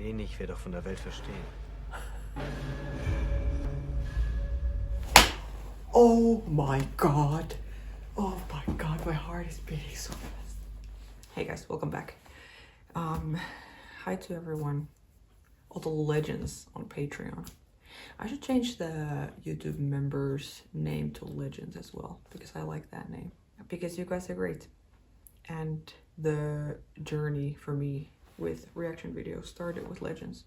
wenig wir doch von der Welt verstehen. Oh my god. Oh my god, my heart is beating so fast. Hey guys, welcome back. Hi to everyone. All the legends on Patreon. I should change the YouTube members name to Legends as well, because I like that name. Because you guys are great. And the journey for me with reaction videos started with Legends.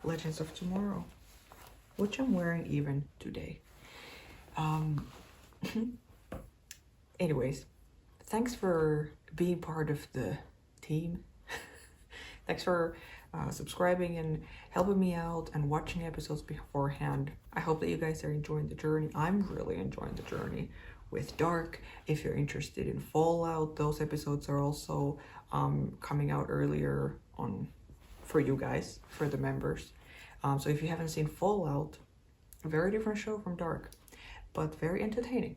Legends of Tomorrow, which I'm wearing even today. Anyways, thanks for being part of the team. Thanks for subscribing and helping me out and watching episodes beforehand. I hope that you guys are enjoying the journey. I'm really enjoying the journey with Dark. If you're interested in Fallout, those episodes are also coming out earlier on for you guys, for the members. So if you haven't seen Fallout, a very different show from Dark, but very entertaining.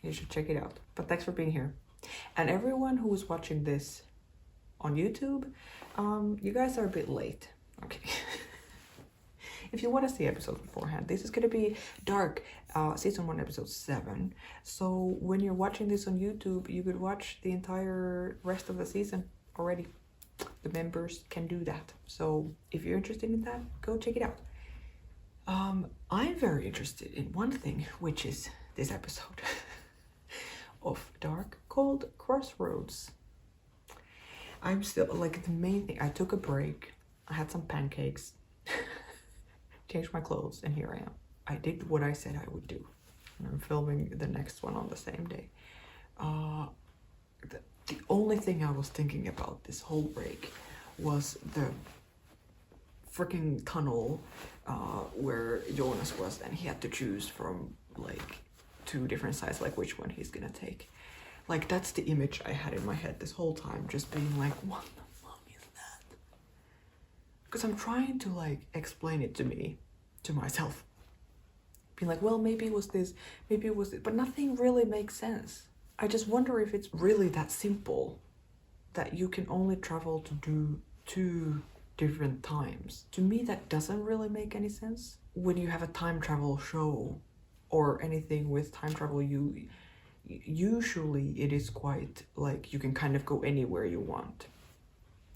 You should check it out. But thanks for being here. And everyone who is watching this on YouTube, you guys are a bit late. Okay. If you want to see episodes beforehand, this is going to be Dark, season 1, episode 7. So when you're watching this on YouTube, you could watch the entire rest of the season already. The members can do that. So if you're interested in that, go check it out. I'm very interested in one thing, which is this episode of Dark called Crossroads. I'm still, like, the main thing, I took a break, I had some pancakes, changed my clothes, and here I am. I did what I said I would do. And I'm filming the next one on the same day. The only thing I was thinking about this whole break was the freaking tunnel where Jonas was, and he had to choose from like 2 different sides, like which one he's gonna take. Like, that's the image I had in my head this whole time, just being like, what the fuck is that? Because I'm trying to like explain it to myself. Being like, well, maybe it was this, maybe it was this, but nothing really makes sense. I just wonder if it's really that simple that you can only travel to do 2 different times. To me, that doesn't really make any sense. When you have a time travel show or anything with time travel, usually it is quite like you can kind of go anywhere you want.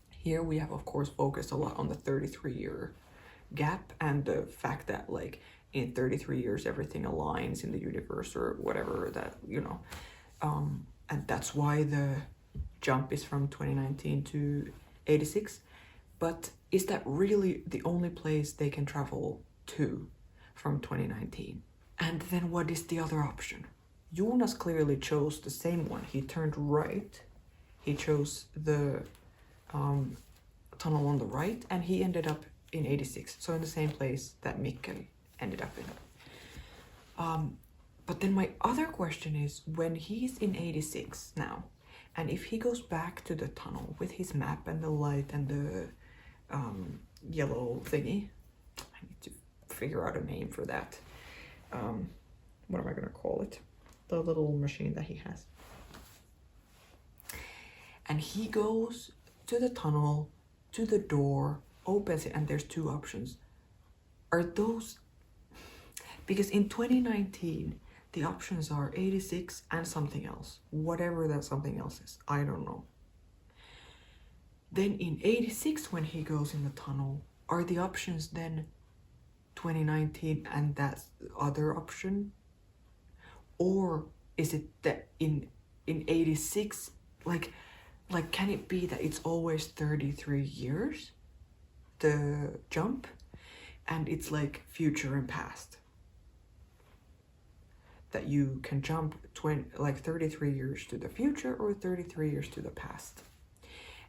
Here we have, of course, focused a lot on the 33-year gap and the fact that like in 33 years everything aligns in the universe or whatever, that, you know, and that's why the jump is from 2019 to 86. But is that really the only place they can travel to from 2019? And then what is the other option? Jonas clearly chose the same one. He turned right. He chose the tunnel on the right, and he ended up in 86. So in the same place that Mikkel ended up in. But then my other question is, when he's in 86 now, and if he goes back to the tunnel with his map and the light and the yellow thingy, I need to figure out a name for that. What am I gonna call it? The little machine that he has. And he goes to the tunnel, to the door, opens it, and there's 2 options. Are those... Because in 2019, the options are 86 and something else. Whatever that something else is, I don't know. Then in 86, when he goes in the tunnel, are the options then 2019 and that other option? Or is it that in 86, like can it be that it's always 33 years, the jump, and it's like future and past? That you can jump 33 years to the future or 33 years to the past.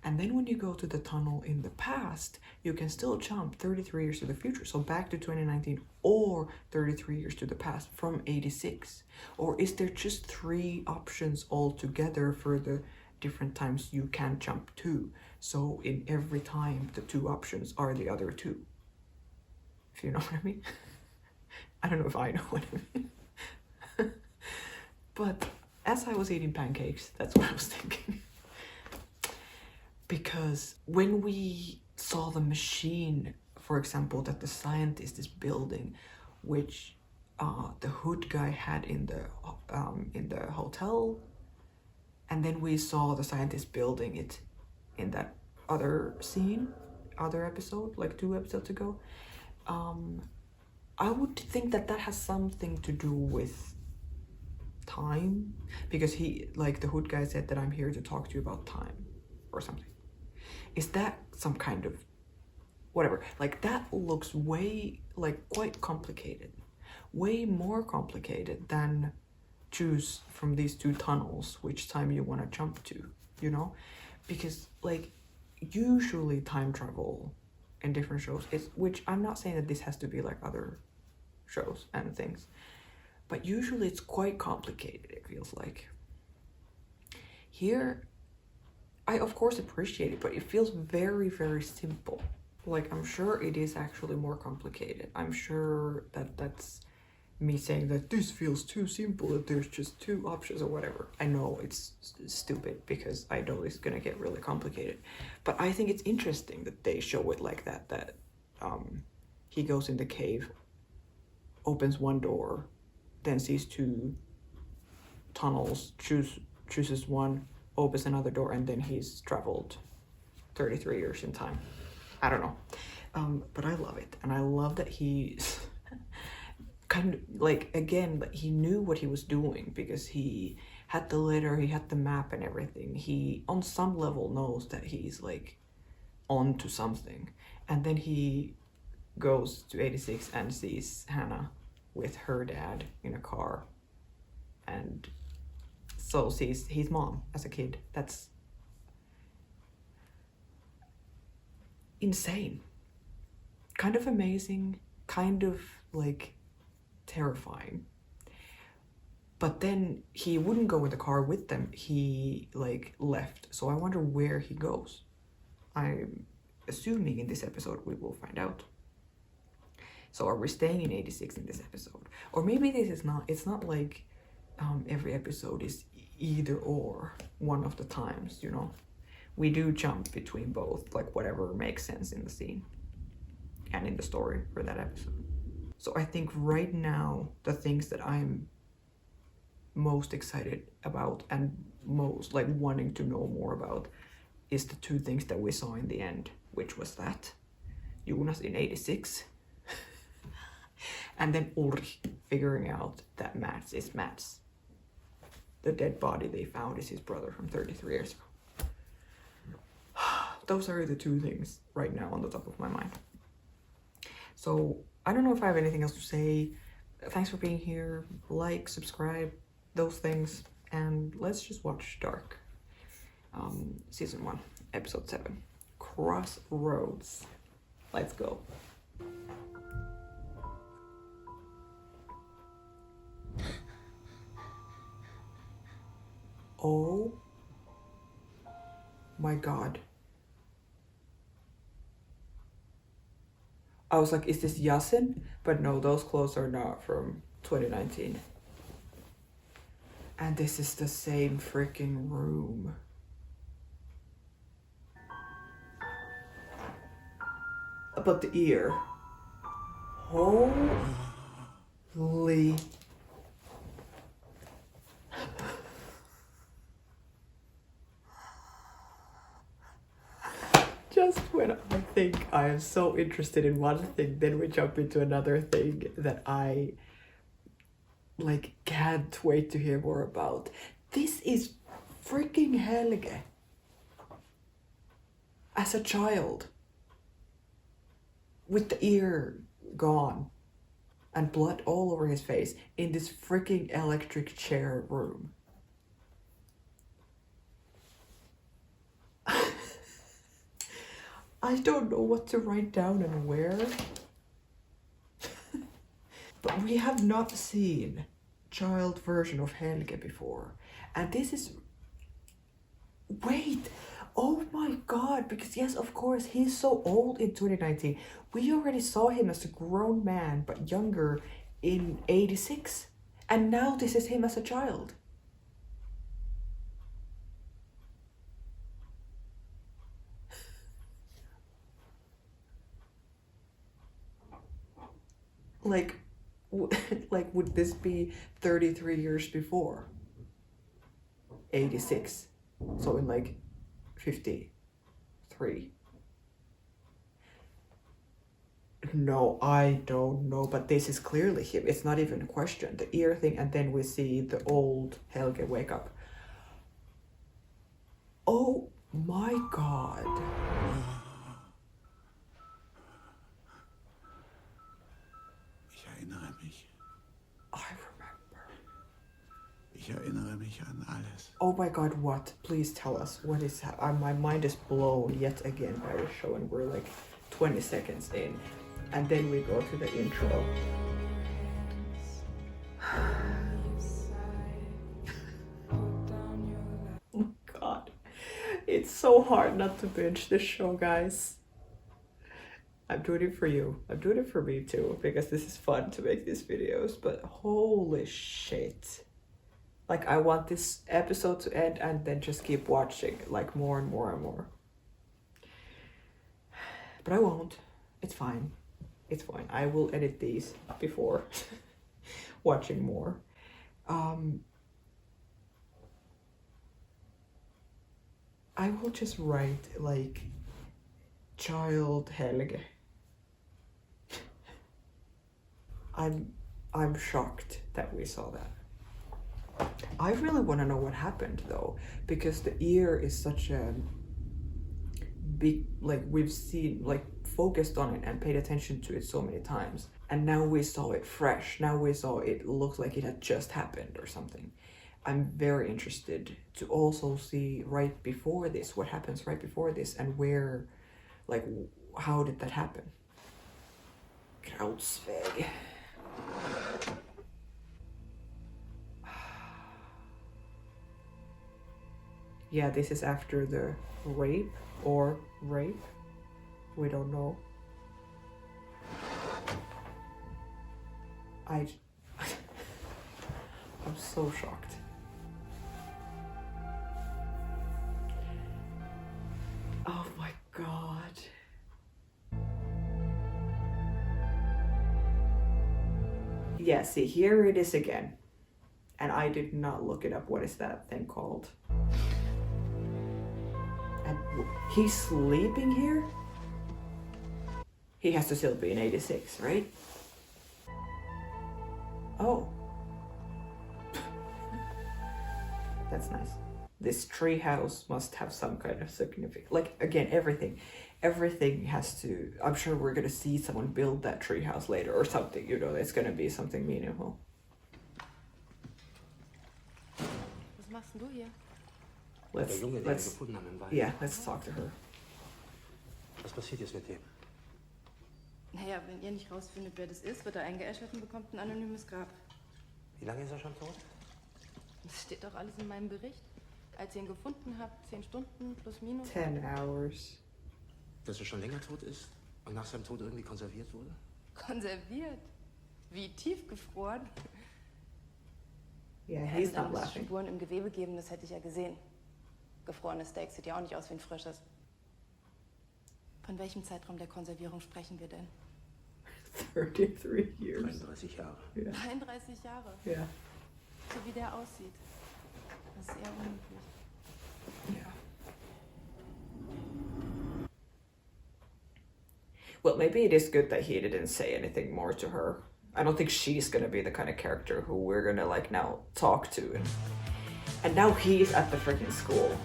And then when you go to the tunnel in the past, you can still jump 33 years to the future, so back to 2019, or 33 years to the past from 86. Or is there just 3 options altogether for the different times you can jump to? So in every time, the 2 options are the other 2. If you know what I mean. I don't know if I know what I mean. But as I was eating pancakes, that's what I was thinking. Because when we saw the machine, for example, that the scientist is building, which the hood guy had in the hotel, and then we saw the scientist building it in that other episode, like 2 episodes ago. I would think that has something to do with time, because he, like the hood guy said that I'm here to talk to you about time or something. Is that some kind of whatever? Like that looks way, like, quite complicated, way more complicated than choose from these 2 tunnels which time you want to jump to, you know? Because like usually time travel in different shows is, which I'm not saying that this has to be like other shows and things, but usually it's quite complicated, it feels like. Here, I of course appreciate it, but it feels very, very simple. Like, I'm sure it is actually more complicated. I'm sure that that's me saying that this feels too simple, that there's just 2 options or whatever. I know it's stupid because I know it's gonna get really complicated, but I think it's interesting that they show it like that he goes in the cave, opens one door, then sees 2 tunnels, chooses one, opens another door, and then he's traveled 33 years in time. I don't know, but I love it, and I love that he kind of, like, again, but he knew what he was doing because he had the letter, he had the map and everything. He on some level knows that he's like on to something, and then he goes to 86 and sees Hannah with her dad in a car, and so sees his mom as a kid. That's insane, kind of amazing, kind of like terrifying. But then he wouldn't go in the car with them, he like left, so I wonder where he goes. I'm assuming in this episode we will find out. So are we staying in 86 in this episode? Or maybe this is not, it's not like every episode is either or one of the times, you know? We do jump between both, like whatever makes sense in the scene and in the story for that episode. So I think right now, the things that I'm most excited about and most like wanting to know more about is the 2 things that we saw in the end, which was that Jonas in 86 and then Ulrich figuring out that Mats is Mats. The dead body they found is his brother from 33 years ago. Those are the 2 things right now on the top of my mind. So I don't know if I have anything else to say. Thanks for being here. Like, subscribe, those things, and let's just watch Dark. Season 1, episode 7, Crossroads. Let's go. Oh my god. I was like, is this Yasin? But no, those clothes are not from 2019. And this is the same freaking room. But the ear. Holy. Just when I think I am so interested in one thing, then we jump into another thing that I like can't wait to hear more about. This is freaking Helge as a child, with the ear gone and blood all over his face in this freaking electric chair room. I don't know what to write down and where. But we have not seen child version of Helge before. And this is... Wait! Oh my god! Because yes, of course, he's so old in 2019. We already saw him as a grown man, but younger in 86. And now this is him as a child. Like, like would this be 33 years before? 86. So in like 53. No, I don't know, but this is clearly him. It's not even a question. The ear thing, and then we see the old Helge wake up. Oh my god. Ich erinnere mich. I remember. Ich erinnere mich an alles. Oh my god, what? Please tell us. What is my mind is blown yet again by the show, and we're like 20 seconds in. And then we go to the intro. Oh god. It's so hard not to binge this show, guys. I'm doing it for you. I'm doing it for me too, because this is fun to make these videos, but holy shit. Like, I want this episode to end and then just keep watching, like, more and more and more. But I won't. It's fine. It's fine. I will edit these before watching more. I will just write, like, child Helge. I'm shocked that we saw that. I really want to know what happened though, because the ear is such a big, like, we've seen, like, focused on it and paid attention to it so many times, and now we saw it fresh. Now we saw it looked like it had just happened or something. I'm very interested to also see right before this, what happens right before this, and where, like, how did that happen? Krautsväg. Yeah, this is after the rape or rape. We don't know. I'm so shocked. Oh my god. Yeah, see, here it is again. And I did not look it up. What is that thing called? And he's sleeping here? He has to still be in 86, right? Oh. That's nice. This tree house must have some kind of significance. Like, again, everything has to, I'm sure we're gonna see someone build that tree house later or something, you know, it's gonna be something meaningful. Was machst denn du hier? Der Junge, den wir gefunden haben im Wald. Yeah, let's talk to her. Was passiert jetzt mit dem? Naja, wenn ihr nicht rausfindet, wer das ist, wird er eingeäschert und bekommt ein anonymes Grab. Wie lange ist er schon tot? Das steht doch alles in meinem Bericht. Als ihr ihn gefunden habt, 10 Stunden plus minus. 10 hours. Dass er schon länger tot ist und nach seinem Tod irgendwie konserviert wurde? Konserviert? Wie tiefgefroren? Yeah, he's Da not muss es laughing. Spuren im Gewebe geben, das hätte ich ja gesehen. Gefrorenes Steak sieht ja auch nicht aus wie ein frisches. Von welchem Zeitraum der Konservierung sprechen wir denn? 33 years. 33 Jahre. Yeah. 33 Jahre, Yeah. so wie der aussieht. Das ist eher unüblich. Yeah. Well, maybe it is good that he didn't say anything more to her. I don't think she's gonna be the kind of character who we're gonna, like, now talk to. And now he's at the freaking school.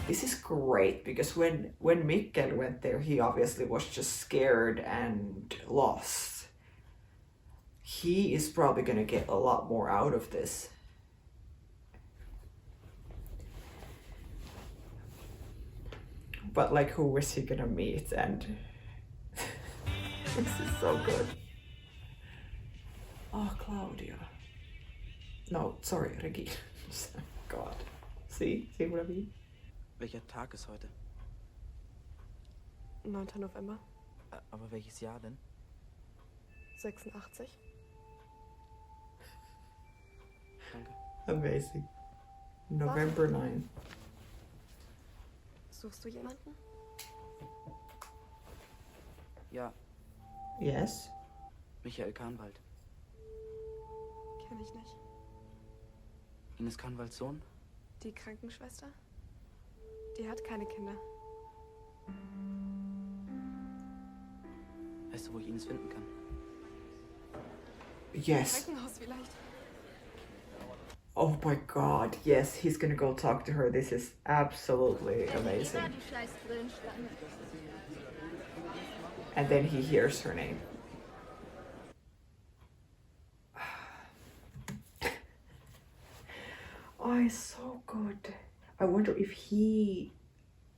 This is great, because when Mikkel went there, he obviously was just scared and lost. He is probably gonna get a lot more out of this. But, like, who is he gonna meet? And this is so good. Oh, Claudia. No, sorry, Regine. God. See what I mean? Welcher Tag ist heute? 9. November, Aber welches Jahr denn? 86. Danke. Amazing. November 9. Suchst du jemanden? Ja, Yes. Michael Kahnwald. Kenn ich nicht. Ines Kahnwalds Sohn? Die Krankenschwester? Die hat keine Kinder. Weißt du, wo ich Ines finden kann? Yes. Krankenhaus vielleicht. Oh my god, yes, he's gonna go talk to her. This is absolutely amazing. And then he hears her name. Oh, it's so good. I wonder if he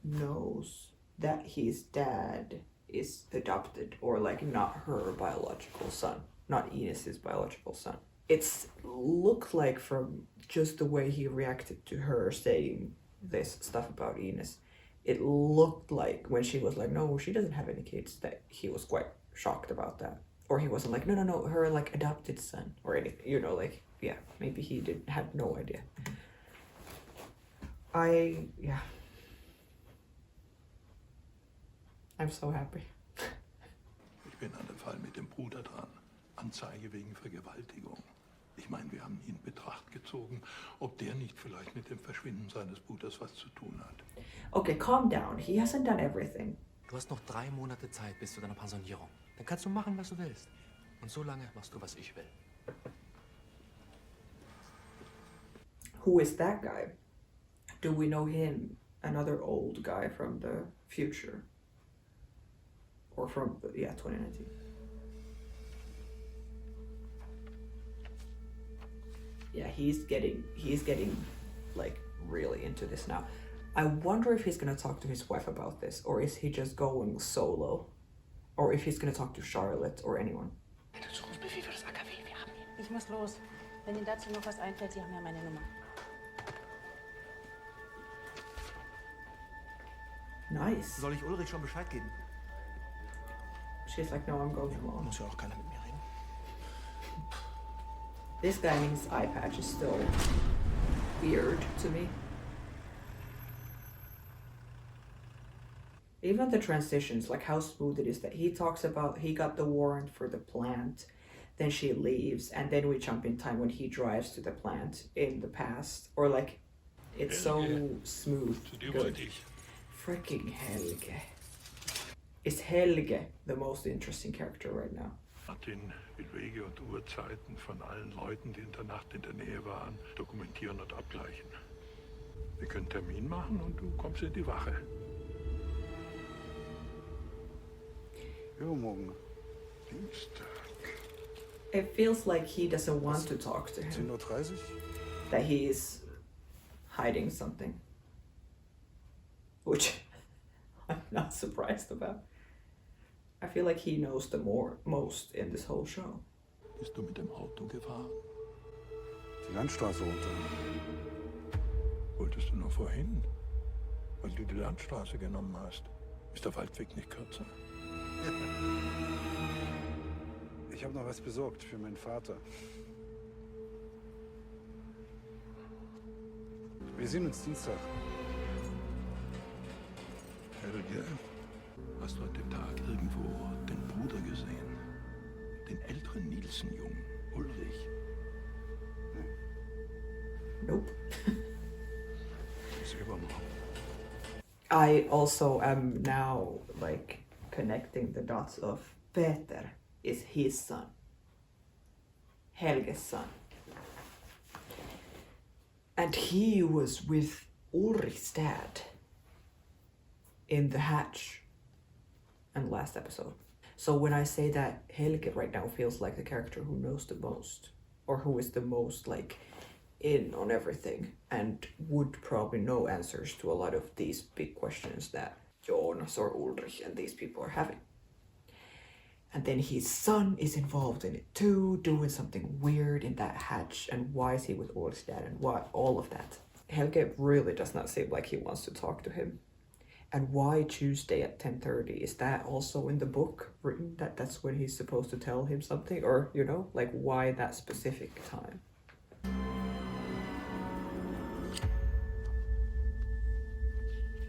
knows that his dad is adopted or like not her biological son, not Enos's biological son. It's looked like from just the way he reacted to her saying this stuff about Enos, it looked like when she was like, no, she doesn't have any kids, that he was quite shocked about that. Or he wasn't like, no, her like adopted son or anything, you know, like, yeah, maybe he had no idea. I'm so happy. Ich bin an dem Fall mit dem Bruder dran. Anzeige wegen Vergewaltigung. Ich meine, wir haben ihn in Betracht gezogen, ob der nicht vielleicht mit dem Verschwinden seines Bruders was zu tun hat. Okay, calm down. He hasn't done everything. Du hast noch 3 Monate Zeit bis zu deiner Pensionierung. Dann kannst du machen, was du willst. Und so lange machst du, was ich will. Who is that guy? Do we know him? Another old guy from the future? Or from, 2019. Yeah, he's getting like really into this now. I wonder if he's gonna talk to his wife about this, or is he just going solo? Or if he's gonna talk to Charlotte or anyone. Ich muss los. Wenn Ihnen dazu noch was einfällt, Sie haben ja meine Nummer. Nice. Soll ich Ulrich schon Bescheid geben? She's like, no, I'm going alone. Muss ja auch keiner mit mir reden. This guy in his eye patch is still weird to me. Even the transitions, like how smooth it is that he talks about he got the warrant for the plant, then she leaves, and then we jump in time when he drives to the plant in the past. Or like, it's so smooth. Good. Freaking Helge. Is Helge the most interesting character right now? Martin will Wege und Uhrzeiten von allen Leuten, die in der Nacht in der Nähe waren, dokumentieren und abgleichen. Wir können einen Termin machen und du kommst in die Wache. Übermorgen. Dienstag. It feels like he doesn't want to talk to him. 10:30 Uhr? That he is hiding something. Which I'm not surprised about. I feel like he knows the most in this whole show. Bist du mit dem Auto gefahren? Die Landstraße runter. Wolltest du noch vorhin? Weil du die Landstraße genommen hast. Ist der Waldweg nicht kürzer? Ich habe noch was besorgt für meinen Vater. Wir sehen uns Dienstag. Helge, hast du an dem Tag irgendwo den Bruder gesehen? Den älteren Nielsen-Jungen, Ulrich? Nope. Bis übermorgen. I also am now like connecting the dots of Peter is his son. Helge's son. And he was with Ulrich's dad in the hatch and last episode. So when I say that Helge right now feels like the character who knows the most, or who is the most like in on everything and would probably know answers to a lot of these big questions that Jonas or Ulrich and these people are having. And then his son is involved in it too, doing something weird in that hatch, and why is he with Ulrich's dad and what, all of that. Helge really does not seem like he wants to talk to him. And why Tuesday at 10:30? Is that also in the book written that that's when he's supposed to tell him something? Or, you know, like why that specific time?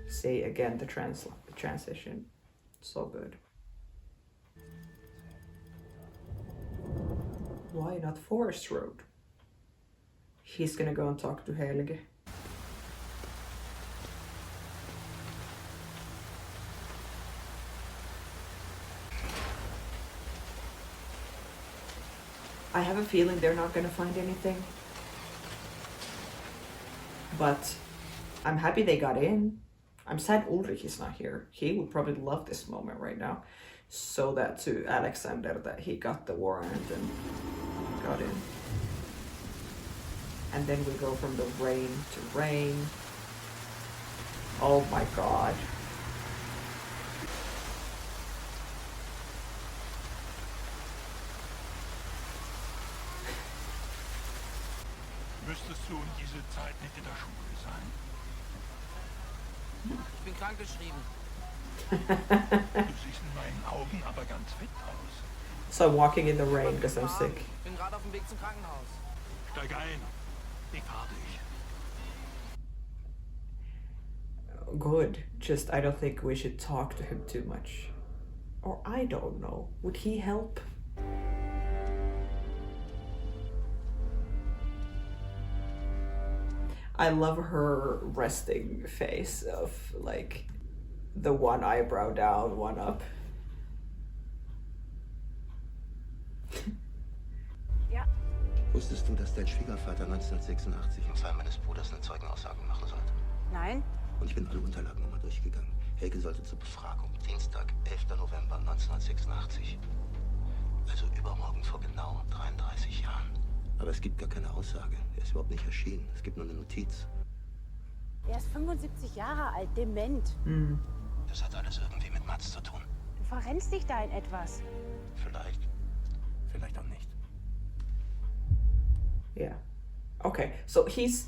Say again the transition. So good. Why not Forest Road? He's gonna go and talk to Helge. I have a feeling they're not gonna find anything. But I'm happy they got in. I'm sad Ulrich is not here. He would probably love this moment right now. So that to Alexander that he got the warrant and got in. And then we go from the rain to rain. Oh my god. Müsstest du um diese Zeit nicht in der Schule sein? Ich bin krankgeschrieben. Du siehst in meinen Augen aber ganz fit aus. So I'm walking in the rain because I'm sick. Ich bin gerade auf dem Weg zum Krankenhaus. Steig ein. Ich fahr dich. Good. Just I don't think we should talk to him too much. Or I don't know. Would he help? I love her resting face of like the one eyebrow down, one up. Ja. Wusstest du, dass dein Schwiegervater 1986 im Fall meines Bruders eine Zeugenaussagen machen sollte? Nein? Und ich bin alle Unterlagen nochmal durchgegangen. Helge sollte zur Befragung. Dienstag, 11. November 1986. Also übermorgen vor genau 33 Jahren. Aber es gibt gar keine Aussage. Er ist überhaupt nicht erschienen. Es gibt nur eine Notiz. Er ist 75 Jahre alt, dement. Das hat alles irgendwie mit Mats zu tun. Du verrennst dich da in etwas. Vielleicht. Vielleicht auch nicht. Yeah. Okay, so he's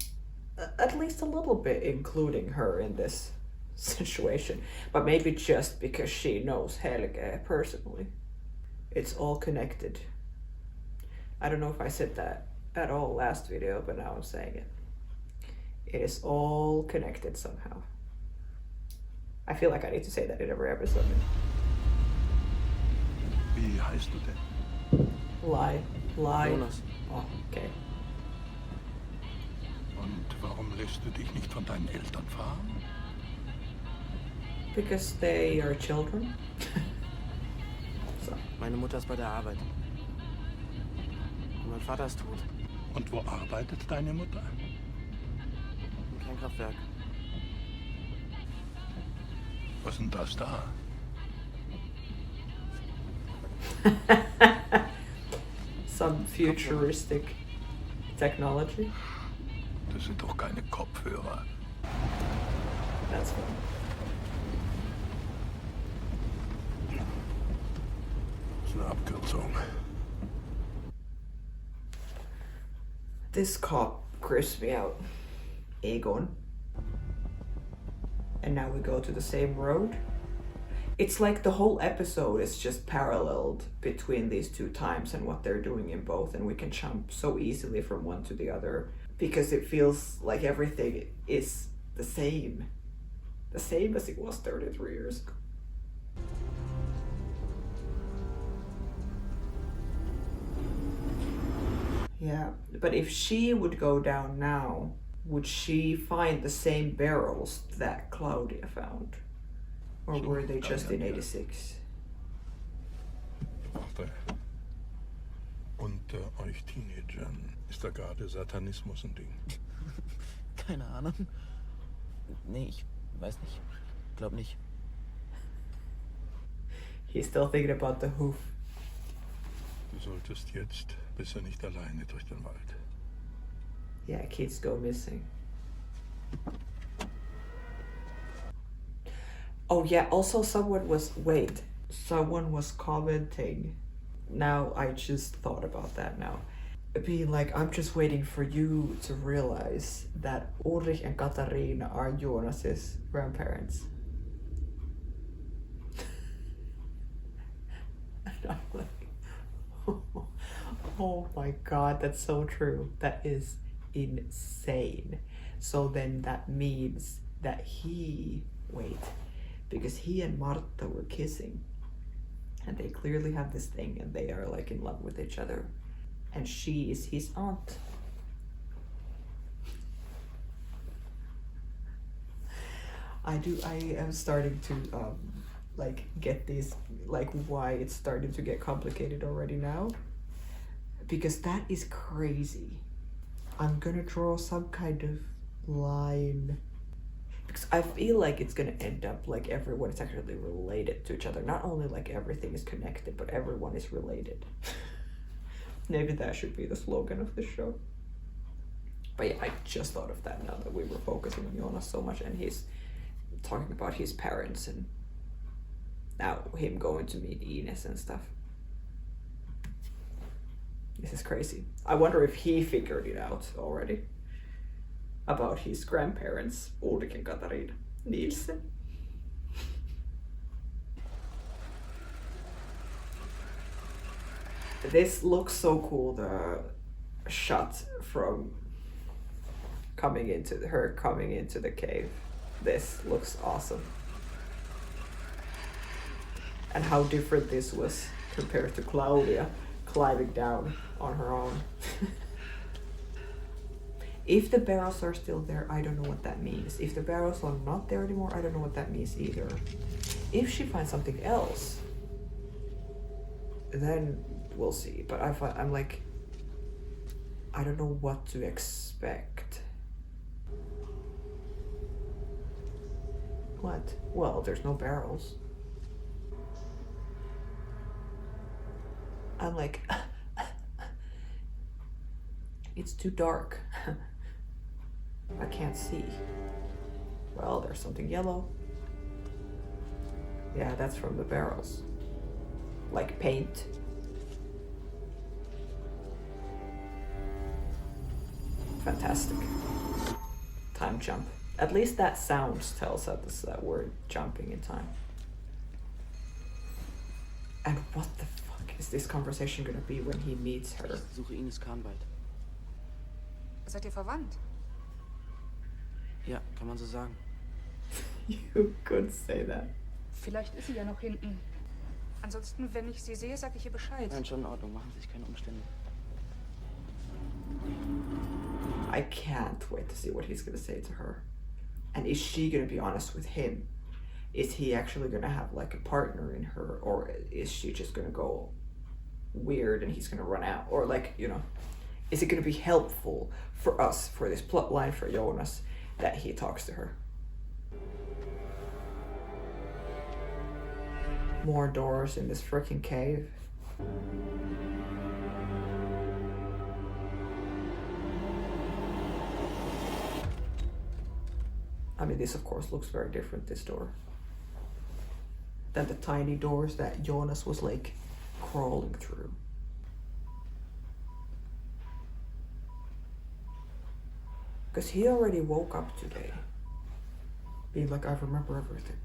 at least a little bit including her in this situation, but maybe just because she knows Helge personally. It's all connected. I don't know if I said that at all last video, but now I'm saying it. It is all connected somehow. I feel like I need to say that in every episode. Wie heißt du denn? Lie. Jonas. Oh, okay. Und warum lässt du dich nicht von deinen Eltern fahren? Because they are children. So. Meine Mutter ist bei der Arbeit. Und mein Vater ist tot. Und wo arbeitet deine Mutter? Im Kernkraftwerk. Was ist denn das da? Some futuristic technology. Das sind doch keine Kopfhörer. That's fun. Das ist eine Abkürzung. This cop creeps me out. Egon. And now we go to the same road. It's like the whole episode is just paralleled between these two times and what they're doing in both, and we can jump so easily from one to the other because it feels like everything is the same as it was 33 years ago. Yeah, but if she would go down now, would she find the same barrels that Claudia found? Or were they just in 86? Warte. Unter euch Teenagern ist da gerade Satanismus ein Ding. Keine Ahnung. Nee, ich weiß nicht. Glaub nicht. He's still thinking about the hoof. Du solltest jetzt besser nicht alleine durch den Wald. Yeah, kids go missing. Oh yeah, also someone was commenting. Now I just thought about that now. Being like, I'm just waiting for you to realize that Ulrich and Katarina are Jonas's grandparents. And I'm like, oh my god, that's so true. That is insane. So then that means that because he and Marta were kissing and they clearly have this thing and they are like in love with each other. and she is his aunt. I am starting to like get this, like why it's starting to get complicated already now, because that is crazy. I'm gonna draw some kind of line, because I feel like it's gonna end up like everyone is actually related to each other. Not only like everything is connected, but everyone is related. Maybe that should be the slogan of the show. But yeah, I just thought of that now that we were focusing on Jonas so much, and he's talking about his parents and now him going to meet Ines and stuff. This is crazy. I wonder if he figured it out already about his grandparents, Ulrik and Katarina Nielsen. This looks so cool, the shot from coming into the cave. This looks awesome. And how different this was compared to Claudia climbing down on her own. If the barrels are still there, I don't know what that means. If the barrels are not there anymore, I don't know what that means either. If she finds something else, then we'll see. But I'm like, I don't know what to expect. What? Well, there's no barrels. I'm like, it's too dark. I can't see. Well, there's something yellow. Yeah, that's from the barrels. Like paint. Fantastic. Time jump. At least that sound tells us that we're jumping in time. And what the fuck is this conversation gonna be when he meets her? Ich suche Ines Kahnwald. Seid ihr verwandt? Ja, kann man so sagen. You could say that. Vielleicht ist sie ja noch hinten. Ansonsten, wenn ich sie sehe, sag ich ihr Bescheid. Nein, schon in Ordnung. Machen Sie sich keine Umstände. I can't wait to see what he's gonna say to her. And is she gonna be honest with him? Is he actually gonna have like a partner in her, or is she just gonna go weird and he's gonna run out? Or like, you know, is it gonna be helpful for us, for this plot line for Jonas, that he talks to her? More doors in this freaking cave. I mean, this of course looks very different, this door, than the tiny doors that Jonas was like crawling through. Because he already woke up today, being like, I remember everything.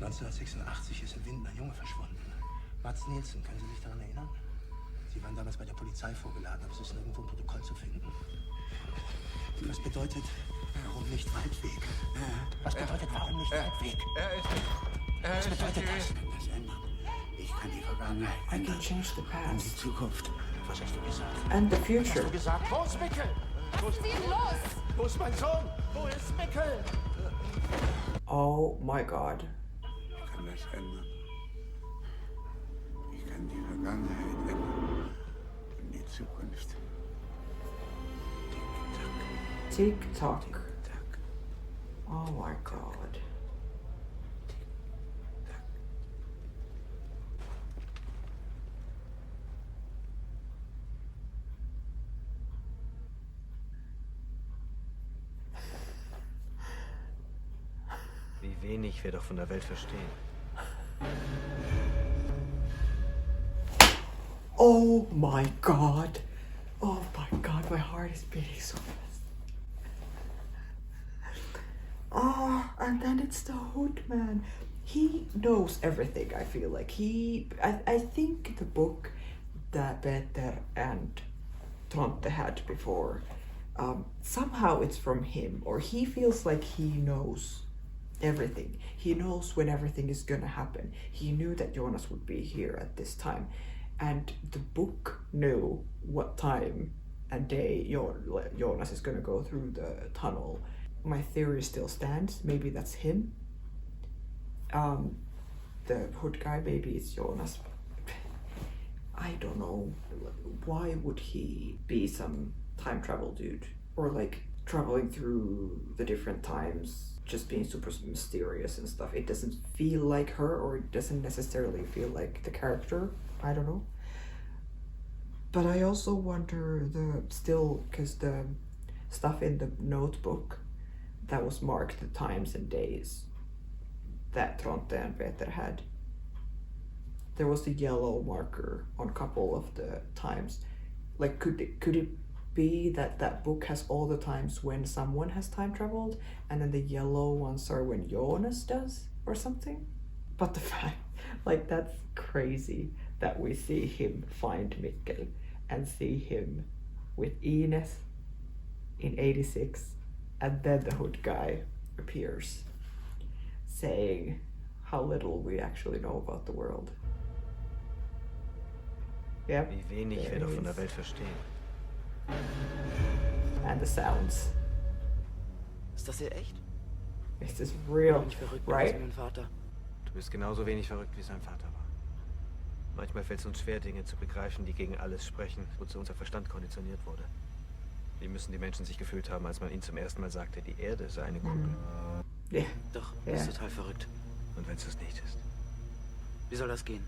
1986 ist im Winter ein Junge verschwunden. Mats Nielsen, können Sie sich daran erinnern? Sie waren damals bei der Polizei vorgeladen, aber es ist nirgendwo im Protokoll zu finden. Was bedeutet, warum nicht Waldweg? Was bedeutet, warum nicht Waldweg? Was bedeutet das? Ich kann das ändern. Ich kann die Vergangenheit I ändern. can change the Und past. die Zukunft. Was hast du gesagt? And the Was future. hast du gesagt? Wo ist Mickel? Lassen Sie ihn los! Wo ist mein Sohn? Wo ist Mickel? Oh my god. Ich kann das ändern. Ich kann die Vergangenheit ändern. Und die Zukunft. Tick tock. Oh my god. Wie wenig wir doch von der Welt verstehen. Oh my god. Oh my god, my heart is beating so fast. Oh, and then it's the hood man. He knows everything, I feel like. I think the book that Peter and Tante had before, somehow it's from him, or he feels like he knows everything. He knows when everything is gonna happen. He knew that Jonas would be here at this time. and the book knew what time and day Jonas is gonna go through the tunnel. My theory still stands. Maybe that's him. The hood guy, maybe it's Jonas. I don't know. Why would he be some time travel dude? Or like traveling through the different times, just being super mysterious and stuff. It doesn't feel like her, or it doesn't necessarily feel like the character. I don't know. But I also wonder because the stuff in the notebook that was marked the times and days that Tronte and Peter had. There was a yellow marker on a couple of the times. Like, could it be that that book has all the times when someone has time traveled, and then the yellow ones are when Jonas does, or something? But the fact, like, that's crazy that we see him find Mikkel and see him with Ines in 86, and then the hood guy appears saying how little we actually know about the world. Yeah. Wie wenig wir doch von der Welt verstehen. And the sounds. Ist das hier echt? Is this real? Bin ich verrückt Right? wie mein Vater. Du bist genauso wenig verrückt, wie sein Vater war. Manchmal fällt es uns schwer, Dinge zu begreifen, die gegen alles sprechen, wozu unser Verstand konditioniert wurde. Wie müssen die Menschen sich gefühlt haben, als man ihnen zum ersten Mal sagte, die Erde sei eine Kugel? Yeah. Doch, Ja. das ist total verrückt. Und wenn es das nicht ist? Wie soll das gehen?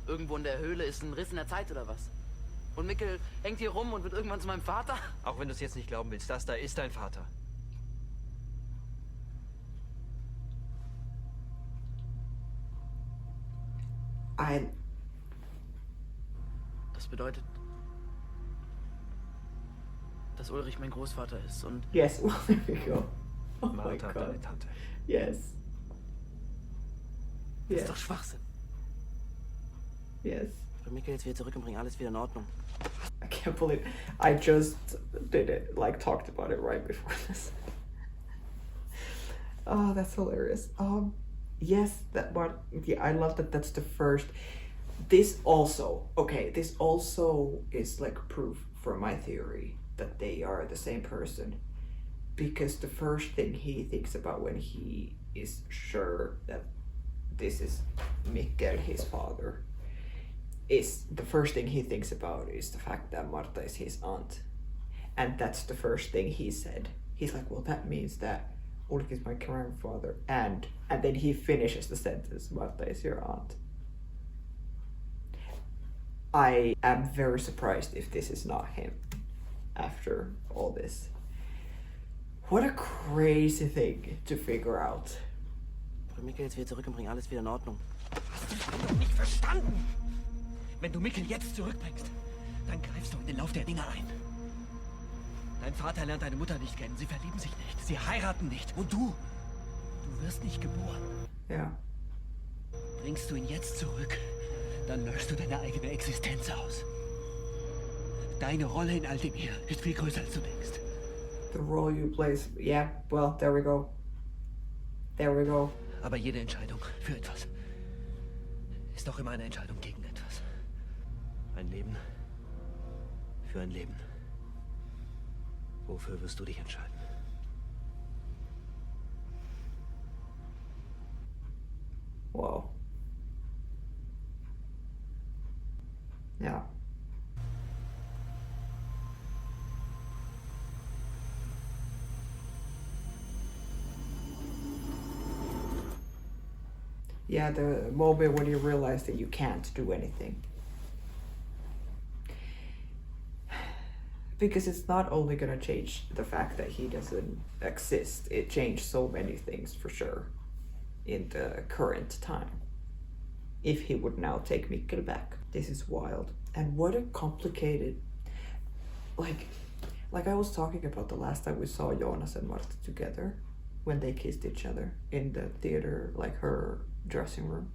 Irgendwo in der Höhle ist ein Riss in der Zeit oder was? Und Mikkel hängt hier rum und wird irgendwann zu meinem Vater? Auch wenn du es jetzt nicht glauben willst, das da ist dein Vater. Das bedeutet, dass Ulrich mein Großvater ist und... Yes, well, there we go. Oh my Martha, deine god. Tante. Yes. Das Yes. ist doch Schwachsinn. Yes. Ich bring Mikkel jetzt wieder zurück und bring alles wieder in Ordnung. I can't believe I just did it, like talked about it right before this. Oh, that's hilarious. Yes, that one. Yeah, I love that. That's the first. This also is like proof for my theory that they are the same person, because the first thing he thinks about when he is sure that this is Mikkel, his father, is the first thing he thinks about is the fact that Marta is his aunt. And that's the first thing he said. He's like, well, that means that Ulrich is my grandfather. And then he finishes the sentence, Marta is your aunt. I am very surprised if this is not him after all this. What a crazy thing to figure out. Ich bring Mikkel jetzt wieder zurück und bring alles wieder in Ordnung. Hast du nicht verstanden? Wenn du Mikkel jetzt zurückbringst, dann greifst du in den Lauf der Dinge ein. Dein Vater lernt deine Mutter nicht kennen. Sie verlieben sich nicht. Sie heiraten nicht. Und du wirst nicht geboren. Ja. Bringst du ihn jetzt zurück, dann löschst du deine eigene Existenz aus. Deine Rolle in all dem hier ist viel größer, als du denkst. The role you play is, yeah, well, there we go. There we go. Aber jede Entscheidung für etwas ist auch immer eine Entscheidung gegen etwas. Ein Leben für ein Leben. Wofür wirst du dich entscheiden? Wow. Yeah. Yeah, the moment when you realize that you can't do anything. Because it's not only gonna change the fact that he doesn't exist, it changed so many things for sure in the current time. If he would now take Mikkel back. This is wild. And what a complicated, like I was talking about the last time we saw Jonas and Marta together, when they kissed each other in the theater, like her dressing room.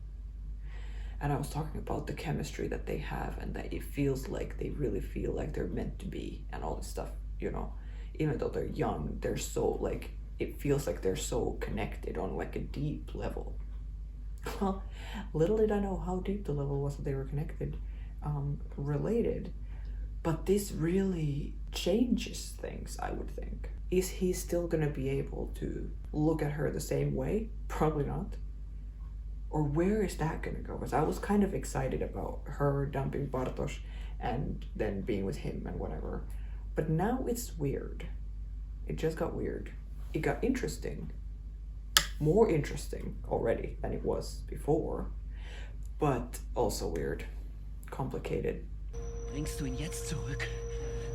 And I was talking about the chemistry that they have, and that it feels like they really feel like they're meant to be and all this stuff, you know. Even though they're young, they're so, like, it feels like they're so connected on like a deep level. Well, little did I know how deep the level was that they were connected. related. But this really changes things, I would think. Is he still gonna be able to look at her the same way? Probably not. Or where is that gonna go? Because I was kind of excited about her dumping Bartosz and then being with him and whatever. But now it's weird. It just got weird. It got interesting. More interesting already than it was before. But also weird. Complicated. Bringst du ihn jetzt zurück,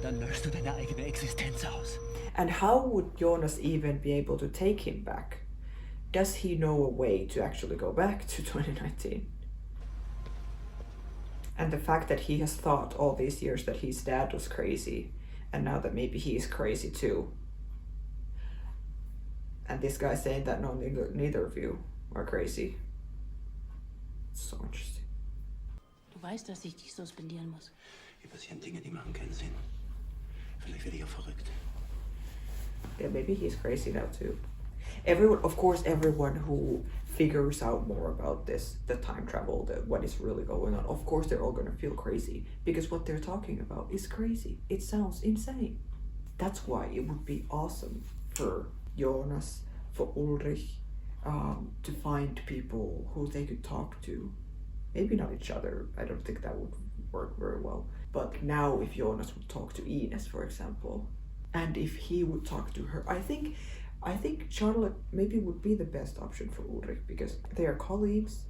dann löschst du deine eigene Existenz aus. And how would Jonas even be able to take him back? Does he know a way to actually go back to 2019? And the fact that he has thought all these years that his dad was crazy, and now that maybe he is crazy too. And this guy saying that no, neither of you are crazy. It's so interesting. Du weißt, dass ich dich suspendieren muss. Hier passieren Dinge, die machen keinen Sinn. Vielleicht werde ich auch verrückt. Yeah, maybe he's crazy now too. Everyone who figures out more about this, the time travel, what is really going on, of course they're all gonna feel crazy because what they're talking about is crazy. It sounds insane. That's why it would be awesome for Jonas, for Ulrich, to find people who they could talk to. Maybe not each other. I don't think that would work very well. But now if Jonas would talk to Ines, for example, and if he would talk to her, I think Charlotte maybe would be the best option for Ulrich because they are colleagues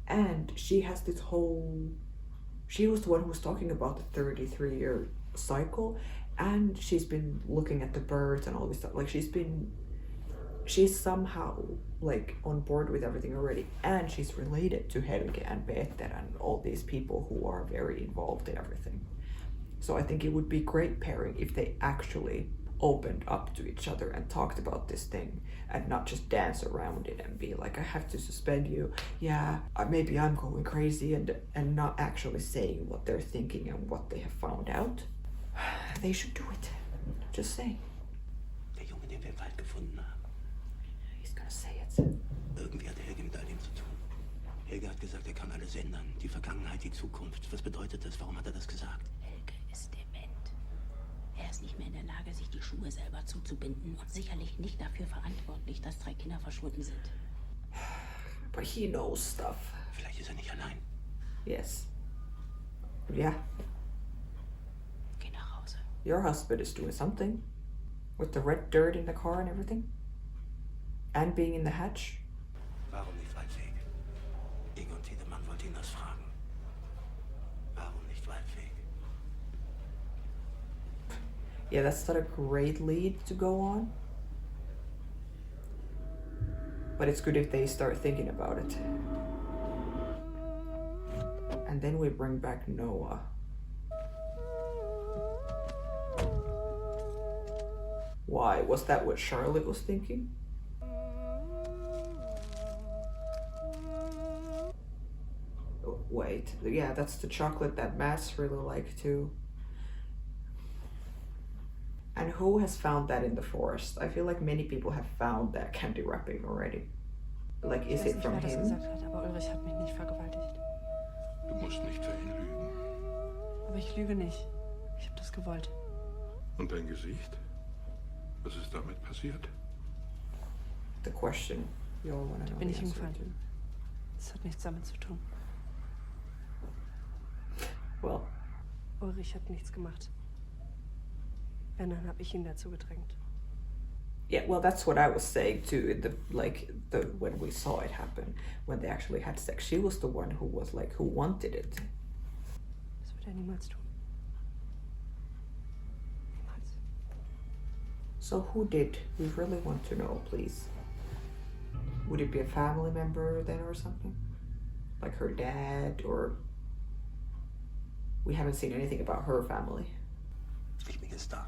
and she has this whole... She was the one who was talking about the 33-year cycle and she's been looking at the birds and all this stuff. Like she's somehow like on board with everything already and she's related to Helge and Peter and all these people who are very involved in everything. So I think it would be great pairing if they actually opened up to each other and talked about this thing and not just dance around it and be like, I have to suspend you. Yeah, maybe I'm going crazy and not actually saying what they're thinking and what they have found out. They should do it. Just say. Der Junge, den wir im Wald gefunden haben. He's gonna say it. Irgendwie hat Helge mit all dem zu tun. Helge hat gesagt, er kann alles ändern. Die Vergangenheit, die Zukunft. Was bedeutet das? Warum hat er das gesagt? Helge ist dement. Er ist nicht mehr in der Lage, sich die Schuhe selber zuzubinden und sicherlich nicht dafür verantwortlich, dass 3 Kinder verschwunden sind. But he knows stuff. Vielleicht ist er nicht allein. Yes. Yeah. Geh nach Hause. Your husband is doing something. With the red dirt in the car and everything. And being in the hatch. Warum nicht Waldweg? Egon Tiedemann wollte ihn das fragen. Warum nicht Waldweg? Yeah, that's not a great lead to go on. But it's good if they start thinking about it. And then we bring back Noah. Why? Was that what Charlotte was thinking? Oh, wait, yeah, that's the chocolate that Matt's really like too. And who has found that in the forest? I feel like many people have found that candy wrapping already. Like, is it from him? Gesagt hat, aber Ulrich hat mich nicht vergewaltigt. Du musst nicht für ihn lügen. Aber ich lüge nicht. Ich habe das gewollt. Und dein Gesicht? Was ist damit passiert? The question you all want to know Bin the ich answer hingefallen. to. Das hat nichts damit zu tun. Well, Ulrich hat nichts gemacht. Wenn, dann habe ich ihn dazu gedrängt. yeah, well, that's what I was saying too. When we saw it happen, when they actually had sex, she was the one who was like, who wanted it. Das wird er niemals tun. Niemals. So who did? We really want to know, please. Would it be a family member then or something? Like her dad or... We haven't seen anything about her family. Liebling ist da.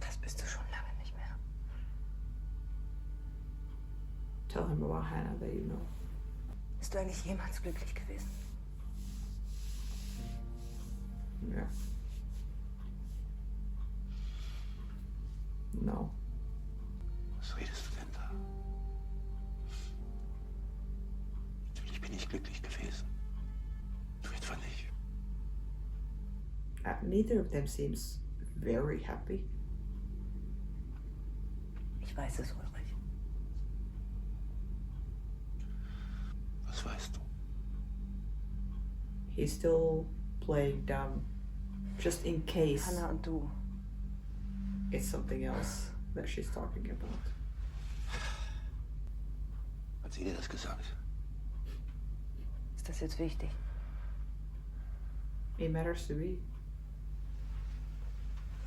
Das bist du schon lange nicht mehr. Tell him about Hannah that you know. Bist du eigentlich jemals glücklich gewesen? Yeah. No. Was redest du denn da? Natürlich bin ich glücklich gewesen. Neither of them seems very happy. Ich weiß es, Ulrich. Was weißt du? He's still playing dumb, just in case Hannah und du. it's something else that she's talking about. Hat sie dir das gesagt? Ist das jetzt wichtig? It matters to me.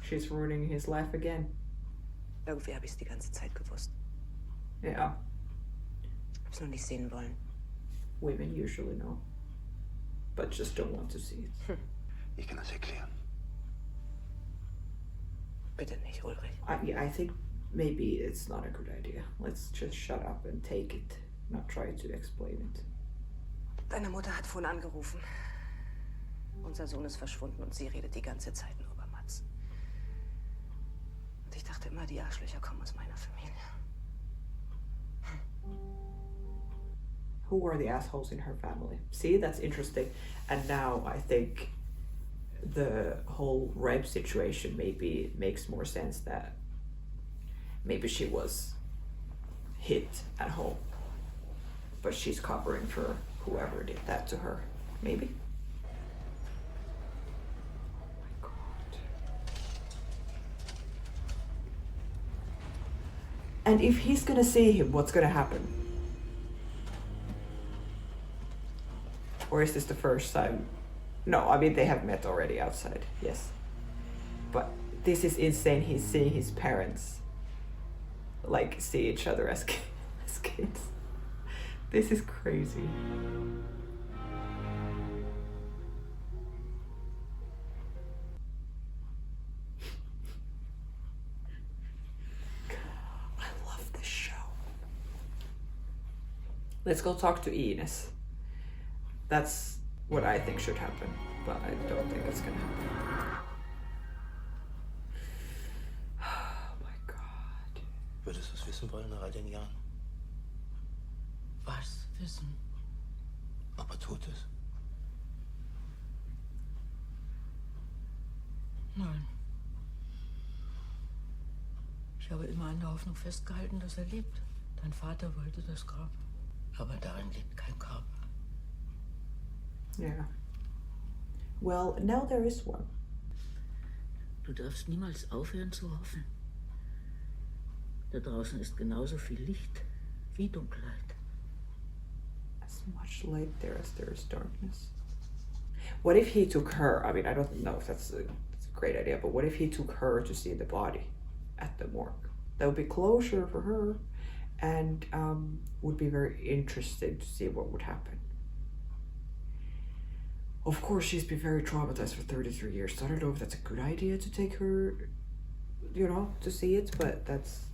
She's ruining his life again. Irgendwie habe ich es die ganze Zeit gewusst. Yeah, Hab's nur nicht sehen wollen. women usually know, but just don't want to see it. Ich kann das erklären. Bitte nicht, Ulrich. I think maybe it's not a good idea. Let's just shut up and take it, not try to explain it. Deine Mutter hat vorhin angerufen. Unser Sohn ist verschwunden und sie redet die ganze Zeit nur über Mats. Und ich dachte immer, die Arschlöcher kommen aus meiner Familie. Who are the assholes in her family? See, that's interesting. And now I think the whole rape situation maybe makes more sense, that maybe she was hit at home, but she's covering for whoever did that to her. Maybe. Oh my God. And if he's gonna see him, what's gonna happen? Or is this the first time? No, I mean, they have met already outside, yes. But this is insane. He's seeing his parents, like, see each other as kids. This is crazy. I love this show. Let's go talk to Ines. That's what I think should happen, but I don't think it's gonna happen. Oh my God. Würdest du es wissen wollen nach all den Jahren? Was wissen? Ob er tot ist? Nein. Ich habe immer an der Hoffnung festgehalten, dass er lebt. Dein Vater wollte das Grab. Aber darin liegt kein Grab. Yeah. Well, now there is one. Du darfst niemals aufhören zu hoffen. Da draußen ist genauso viel Licht wie Dunkelheit. As much light there as there is darkness. What if he took her? I mean, I don't know if that's a great idea, but what if he took her to see the body at the morgue? That would be closure for her, and would be very interesting to see what would happen. Of course, she's been very traumatized for 33 years, so I don't know if that's a good idea to take her, you know, to see it, but that's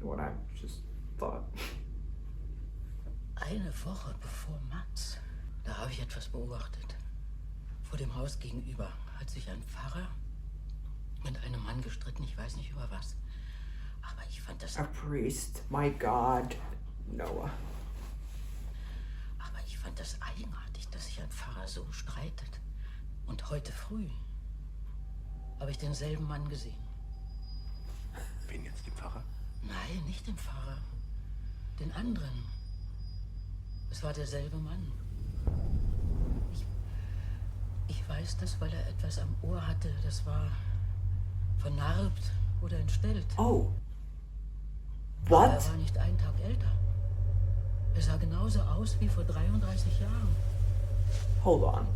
what I just thought. Eine Woche bevor Mats, da habe ich etwas beobachtet. Vor dem Haus gegenüber hat sich ein Pfarrer mit einem Mann gestritten, ich weiß nicht über was. Aber ich fand das... A priest, my God, Noah. Aber ich fand das eigenartig, dass sich ein Pfarrer so streitet. Und heute früh habe ich denselben Mann gesehen. Wen jetzt, den Pfarrer? Nein, nicht den Pfarrer. Den anderen. Es war derselbe Mann. Ich weiß das, weil er etwas am Ohr hatte. Das war vernarbt oder entstellt. Oh. Aber What? er war nicht einen Tag älter. Er sah genauso aus wie vor 33 Jahren. Hold on.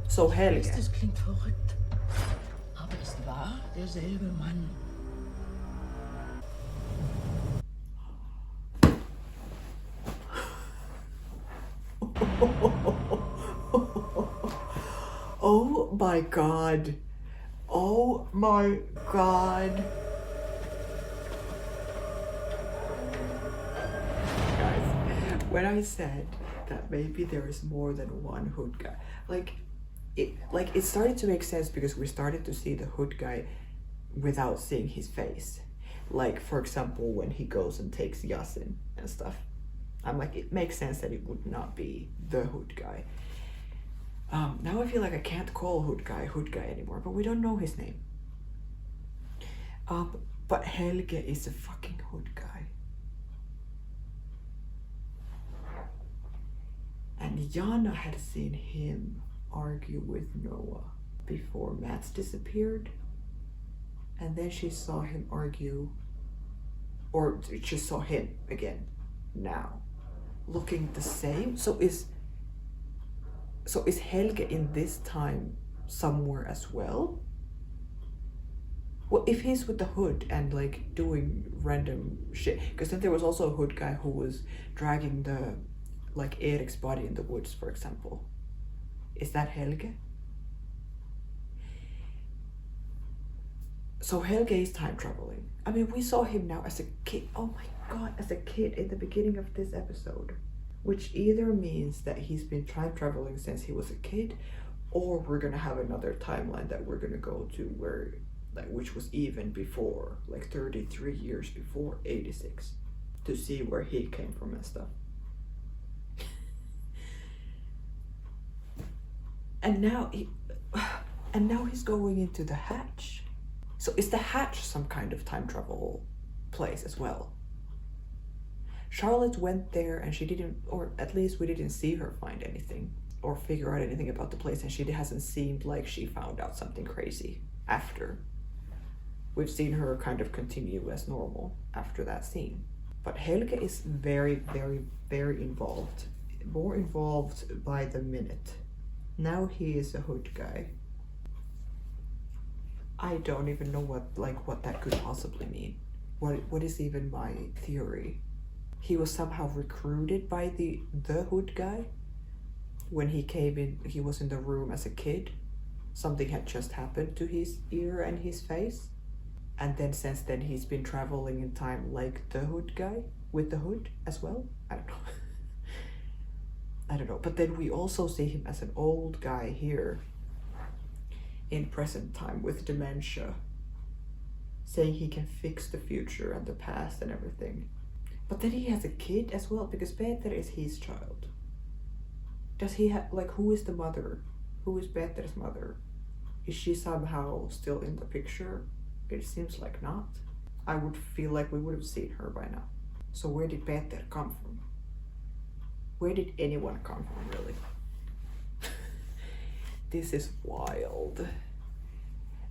So Helge. Das klingt verrückt. Aber es war derselbe Mann. Oh my God. Oh my God. Guys, when I said that maybe there is more than one hood guy, it started to make sense because we started to see the hood guy without seeing his face. Like, for example, when he goes and takes Yasin and stuff. I'm like, it makes sense that it would not be the hood guy. Now I feel like I can't call Hood Guy anymore, but we don't know his name. But Helge is a fucking Hood Guy. And Jana had seen him argue with Noah before Mats disappeared. And then she saw him argue, or she saw him again now, looking the same. So is Helge in this time somewhere as well? Well, if he's with the Hood and like doing random shit, because then there was also a Hood guy who was dragging the like Erik's body in the woods, for example. Is that Helge? So Helge is time traveling. I mean, we saw him now as a kid. Oh my god, as a kid in the beginning of this episode. Which either means that he's been time traveling since he was a kid, or we're gonna have another timeline that we're gonna go to where, like, which was even before, like 33 years before 86, to see where he came from and stuff. And now he's going into the hatch. So is the hatch some kind of time travel place as well? Charlotte went there and she didn't, or at least we didn't see her find anything or figure out anything about the place, and she hasn't seemed like she found out something crazy after. We've seen her kind of continue as normal after that scene. But Helge is very, very, very involved. More involved by the minute. Now he is a Hood guy. I don't even know what that could possibly mean. What is even my theory? He was somehow recruited by the Hood guy. When he came in, he was in the room as a kid. Something had just happened to his ear and his face. And then since then he's been traveling in time like the Hood guy, with the Hood as well. I don't know. I don't know. But then we also see him as an old guy here in present time with dementia, saying he can fix the future and the past and everything. But then he has a kid as well, because Peter is his child. Does he have, like, who is the mother? Who is Peter's mother? Is she somehow still in the picture? It seems like not. I would feel like we would have seen her by now. So where did Peter come from? Where did anyone come from, really? This is wild.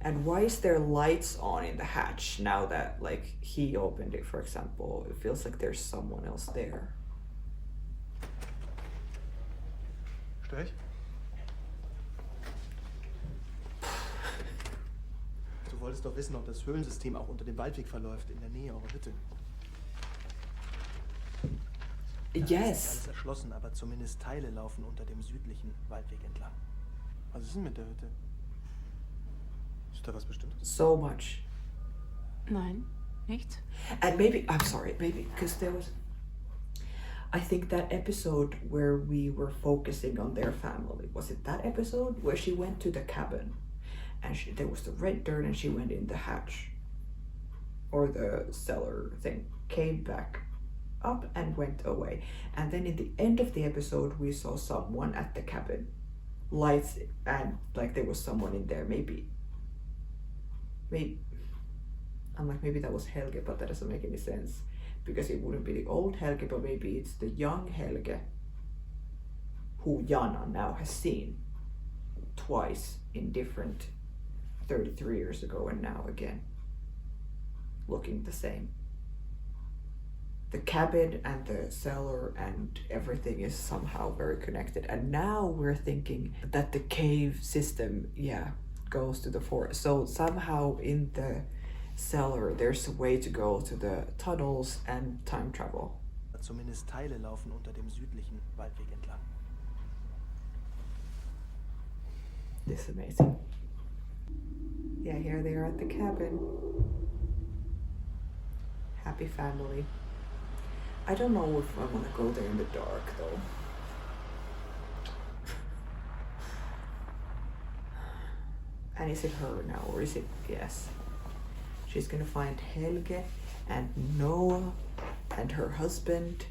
And why is there lights on in the hatch now that, like, he opened it, for example? It feels like there's someone else there. Stör ich? Du wolltest doch wissen, ob das Höhlensystem auch unter dem Waldweg verläuft, in der Nähe eurer Hütte. Yes. Es ist alles erschlossen, aber zumindest Teile laufen unter dem südlichen Waldweg entlang. Was ist denn mit der Hütte? Ist da was Bestimmtes? So much. Nein, nichts. And maybe, I'm sorry, maybe, because there was, I think that episode where we were focusing on their family, was it that episode where she went to the cabin and there was the red dirt and she went in the hatch or the cellar thing, came back up and went away. And then in the end of the episode, we saw someone at the cabin, lights, and like there was someone in there. Maybe I'm like, maybe that was Helge, but that doesn't make any sense because it wouldn't be the old Helge, but maybe it's the young Helge who Jana now has seen twice in different 33 years ago and now again, looking the same. The cabin and the cellar and everything is somehow very connected. And now we're thinking that the cave system, goes to the forest. So somehow in the cellar, there's a way to go to the tunnels and time travel. Zumindest Teile laufen unter dem südlichen Waldweg entlang. This is amazing. Yeah, here they are at the cabin. Happy family. I don't know if I want to go there in the dark, though. And is it her now, or is it... Yes. She's gonna find Helge and Noah and her husband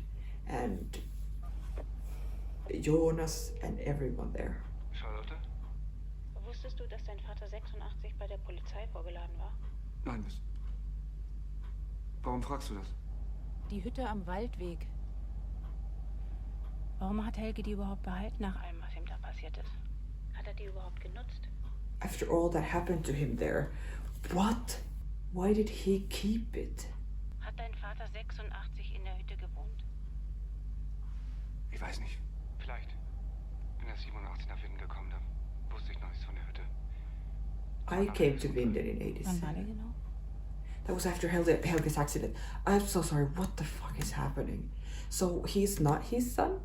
and Jonas and everyone there. Charlotte? Wusstest du, dass dein Vater 86 bei der Polizei vorgeladen war? Nein, was? Warum fragst du das? Die Hütte am Waldweg. Warum hat Helge die überhaupt behalten nach allem, was ihm da passiert ist? Hat er die überhaupt genutzt? After all that happened to him there, what? Why did he keep it? Hat dein Vater 86 in der Hütte gewohnt? Ich weiß nicht. Vielleicht. Bin erst 87 nach Wien gekommen, da wusste ich noch nichts von der Hütte. I came to Vinden in Wann war der 87. genau? That was after Helge's accident. I'm so sorry, what the fuck is happening? So he's not his son?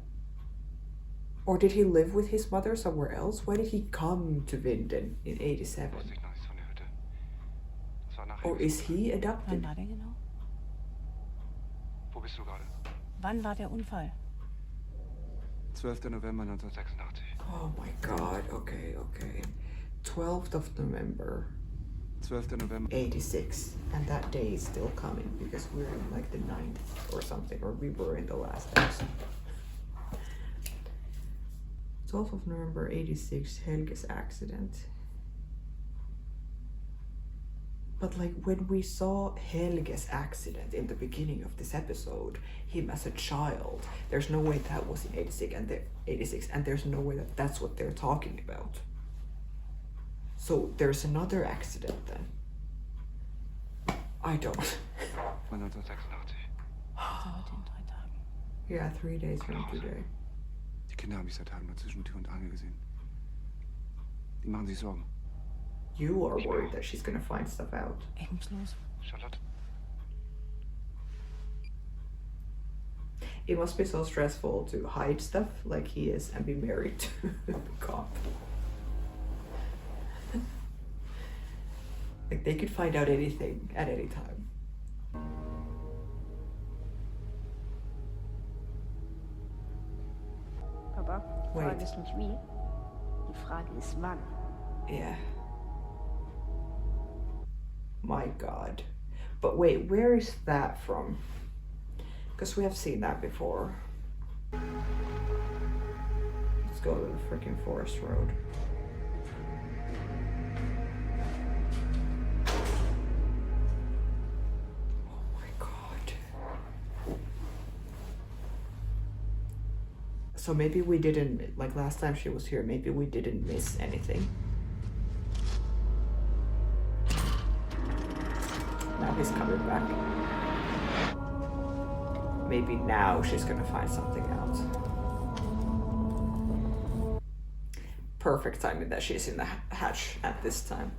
Or did he live with his mother somewhere else? Why did he come to Vinden in 87? Wusste ich noch nichts von der Hütte. Das war nach Or is he Wann adopted? war der genau? Wo bist du gerade? Wann war der Unfall? 12. November 1986. Oh my god, okay. 12th of November 12. November. 86. And that day is still coming because we're in like the 9th or something, or we were in the last episode. 12th of November 86, Helge's accident. But like when we saw Helge's accident in the beginning of this episode, him as a child, there's no way that was in 86 and there's no way that that's what they're talking about. So there's another accident then. I don't. 1986. Also heute in 3 Tagen. Yeah, 3 days from today. Die Kinder habe ich seit Tagen nur zwischen Tür und Angel gesehen. Die machen sich Sorgen. You are worried that she's gonna find stuff out. Ebenslos. Charlotte? It must be so stressful to hide stuff like he is and be married to a cop. Like they could find out anything at any time. Papa, die Wait. Frage ist nicht wie, die Frage ist wann. Yeah. My god. But wait, where is that from? Because we have seen that before. Let's go to the freaking forest road. Oh my god. So maybe we didn't, like last time she was here, maybe we didn't miss anything. Now he's coming back. Maybe now she's gonna find something out. Perfect timing that she's in the hatch at this time.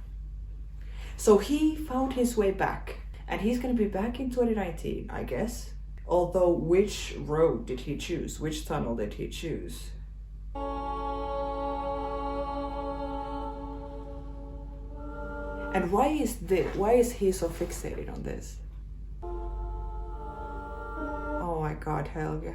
So he found his way back, and he's gonna be back in 2019, I guess. Although, which road did he choose? Which tunnel did he choose? And why is he so fixated on this? Oh my god, Helge.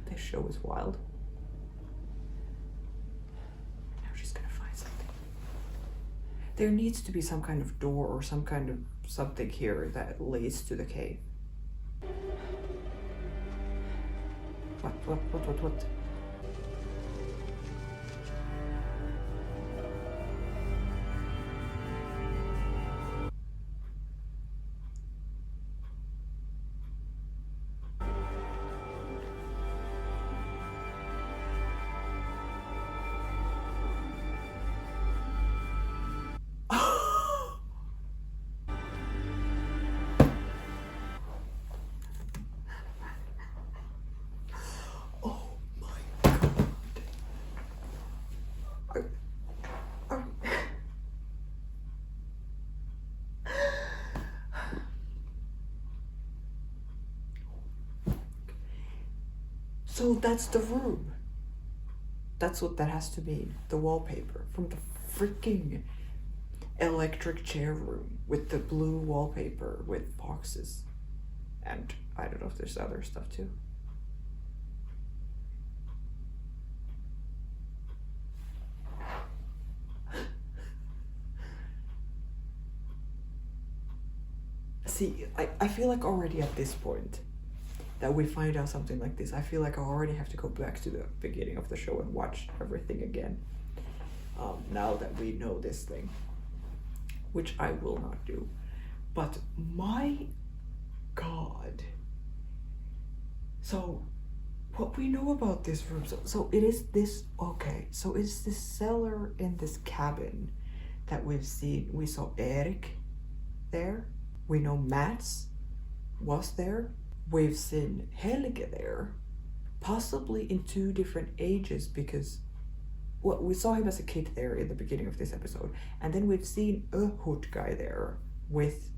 This show is wild. Now she's gonna find something. There needs to be some kind of door or some kind of something here that leads to the cave. What? So that's the room. That's what that has to mean. The wallpaper from the freaking electric chair room with the blue wallpaper with boxes. And I don't know if there's other stuff too. see, I feel like already at this point that we find out something like this, I feel like I already have to go back to the beginning of the show and watch everything again. Now that we know this thing, which I will not do. But my God. So what we know about this room, so it is this, okay, so it's this cellar in this cabin that we've seen. We saw Erik there. We know Mats was there. We've seen Helge there, possibly in 2 different ages, because well, we saw him as a kid there in the beginning of this episode, and then we've seen a hood guy there with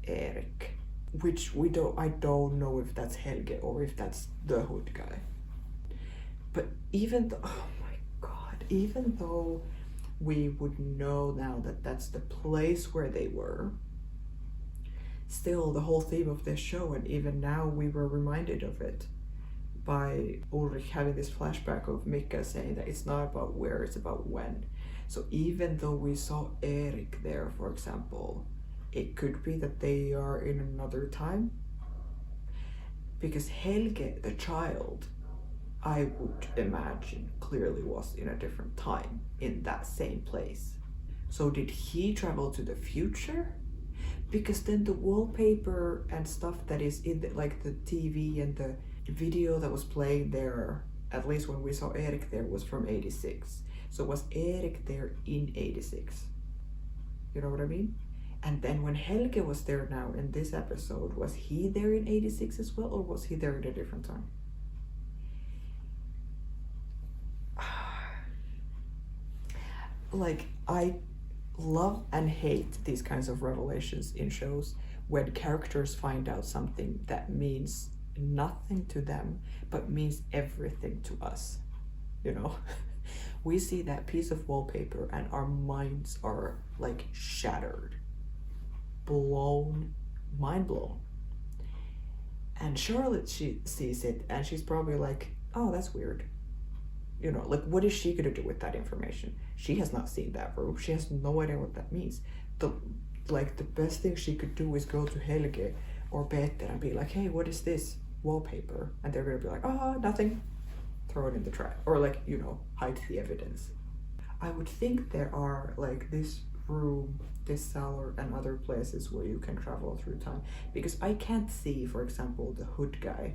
Erik, which I don't know if that's Helge or if that's the hood guy. But even though, oh my God, even though we would know now that that's the place where they were, still the whole theme of this show, and even now we were reminded of it by Ulrich having this flashback of Mika saying that it's not about where, it's about when. So even though we saw Erik there, for example, it could be that they are in another time. Because Helge, the child, I would imagine clearly was in a different time in that same place. So did he travel to the future? Because then the wallpaper and stuff that is in the, like the TV and the video that was playing there, at least when we saw Erik there, was from 86. So was Erik there in 86? You know what I mean? And then when Helge was there now in this episode, was he there in 86 as well, or was he there at a different time? Like, I love and hate these kinds of revelations in shows when characters find out something that means nothing to them but means everything to us, you know. We see that piece of wallpaper and our minds are like shattered, mind blown. And Charlotte, she sees it and she's probably like, oh, that's weird, you know, like what is she gonna do with that information? She has not seen that room. She has no idea what that means. The best thing she could do is go to Helge or Peter and be like, hey, what is this wallpaper? And they're gonna be like, oh, nothing. Throw it in the trash. Or like, you know, hide the evidence. I would think there are like this room, this cellar and other places where you can travel through time. Because I can't see, for example, the hood guy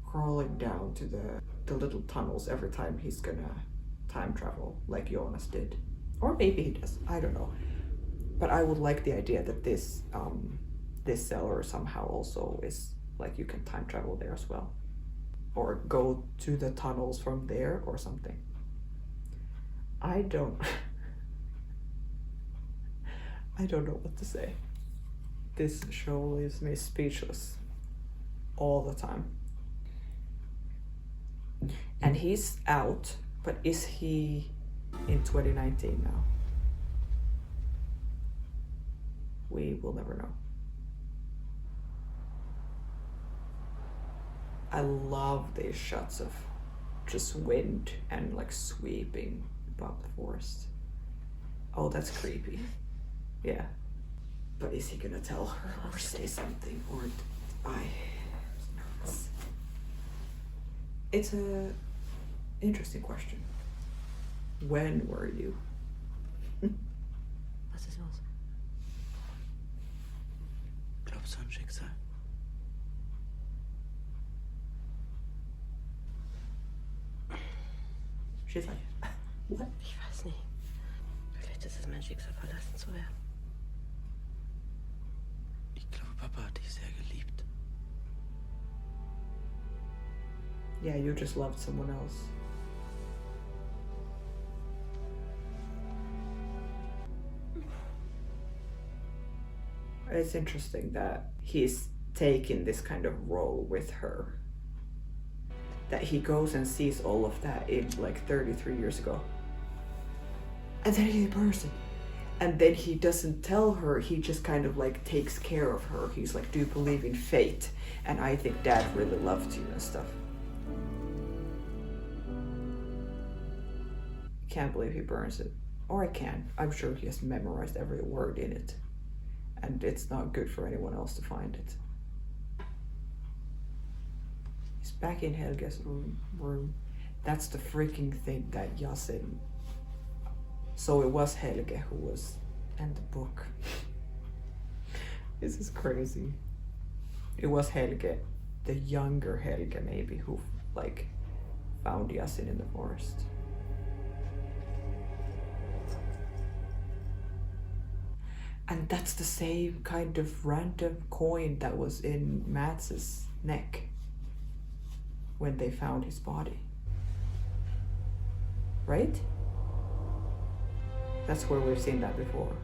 crawling down to the little tunnels every time he's gonna time travel like Jonas did. Or maybe he does, I don't know. But I would like the idea that this cellar somehow also is like you can time travel there as well. Or go to the tunnels from there or something. I don't know what to say. This show leaves me speechless all the time. And he's out, but is he in 2019 now? We will never know. I love these shots of just wind and like sweeping above the forest. Oh, that's creepy. Yeah. But is he gonna tell her or say something? Or it's a interesting question. When were you? Was ist los? Glaubst du an Schicksal? She's like, what? Ich weiß nicht. Vielleicht ist es mein Schicksal, verlassen zu werden. Ich glaube, Papa hat dich sehr geliebt. Yeah, you just loved someone else. It's interesting that he's taking this kind of role with her. That he goes and sees all of that in like 33 years ago. And then he bursts it. And then he doesn't tell her, he just kind of like takes care of her. He's like, do you believe in fate? And I think Dad really loved you and stuff. Can't believe he burns it. Or I can. I'm sure he has memorized every word in it. and it's not good for anyone else to find it. He's back in Helge's room. That's the freaking thing that Yasin. So it was Helge who was in the book. This is crazy. It was Helge, the younger Helge maybe, who like found Yasin in the forest. And that's the same kind of random coin that was in Mads's neck when they found his body. Right? That's where we've seen that before.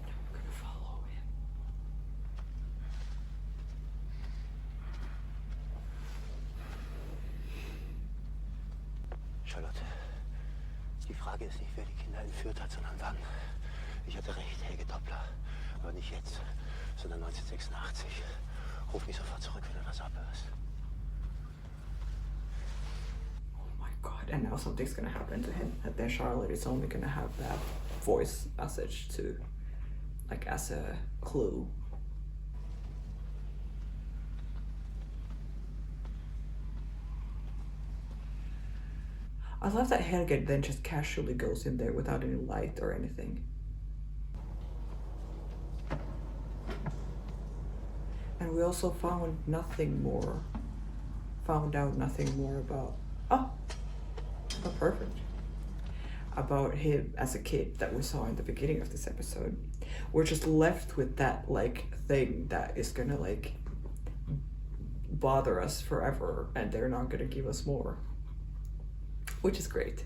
I'm gonna follow him. Charlotte, die Frage ist nicht, wer die Kinder entführt hat, sondern wann. Ich hatte recht, Helge Doppler. Aber nicht jetzt, sondern 1986. Ruf mich sofort zurück, wenn du was abhörst. God, and now something's gonna happen to him. And then Charlotte is only gonna have that voice message to, like, as a clue. I love that Helge then just casually goes in there without any light or anything. And we also found out nothing more about, oh, perfect, about him as a kid that we saw in the beginning of this episode. We're just left with that like thing that is gonna like bother us forever, and they're not gonna give us more, which is great.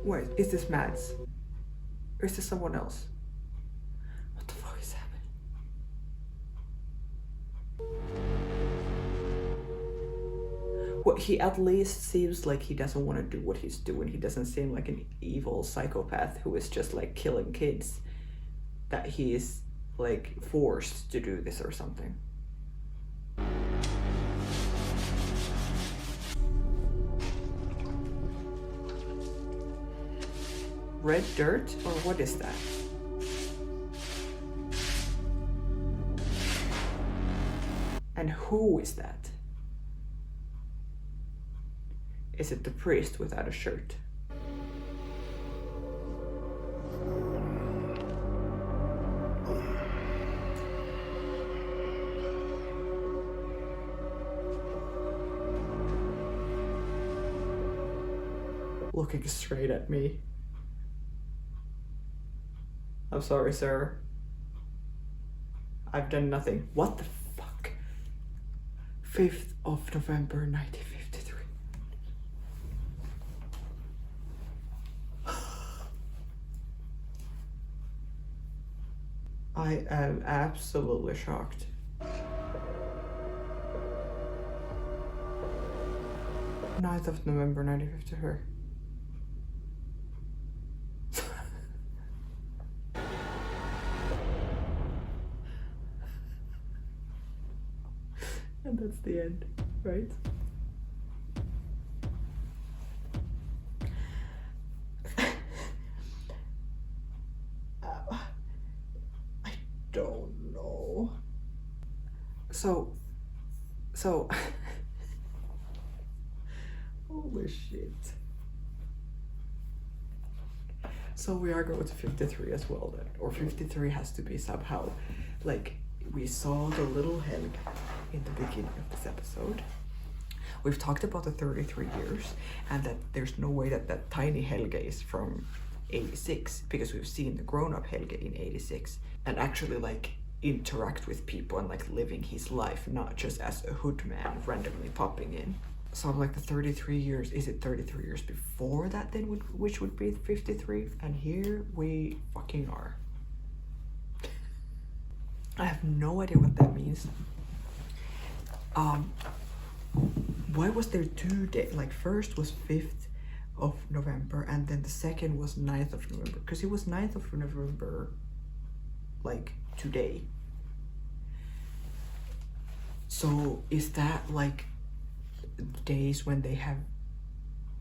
Wait, is this Mads? Or is this someone else? What the fuck is happening? Well, he at least seems like he doesn't want to do what he's doing. He doesn't seem like an evil psychopath who is just like killing kids. That he is like forced to do this or something. Red dirt, or what is that? And who is that? Is it the priest without a shirt? Looking straight at me. I'm sorry, sir. I've done nothing. What the fuck? 5th of November, 1953. I am absolutely shocked. Ninth of November, 1953. And that's the end, right? I don't know. So holy shit. So we are going to 53 as well then, or 53 has to be somehow, like, we saw the little Helge in the beginning of this episode. We've talked about the 33 years and that there's no way that that tiny Helge is from 86, because we've seen the grown-up Helge in 86 and actually like interact with people and like living his life, not just as a hood man randomly popping in. So I'm like, the 33 years, is it 33 years before that then, which would be 53? And here we fucking are. I have no idea what that means. Why was there 2 days? Like first was 5th of November and then the second was 9th of November. Because it was 9th of November, like today. So is that like days when they have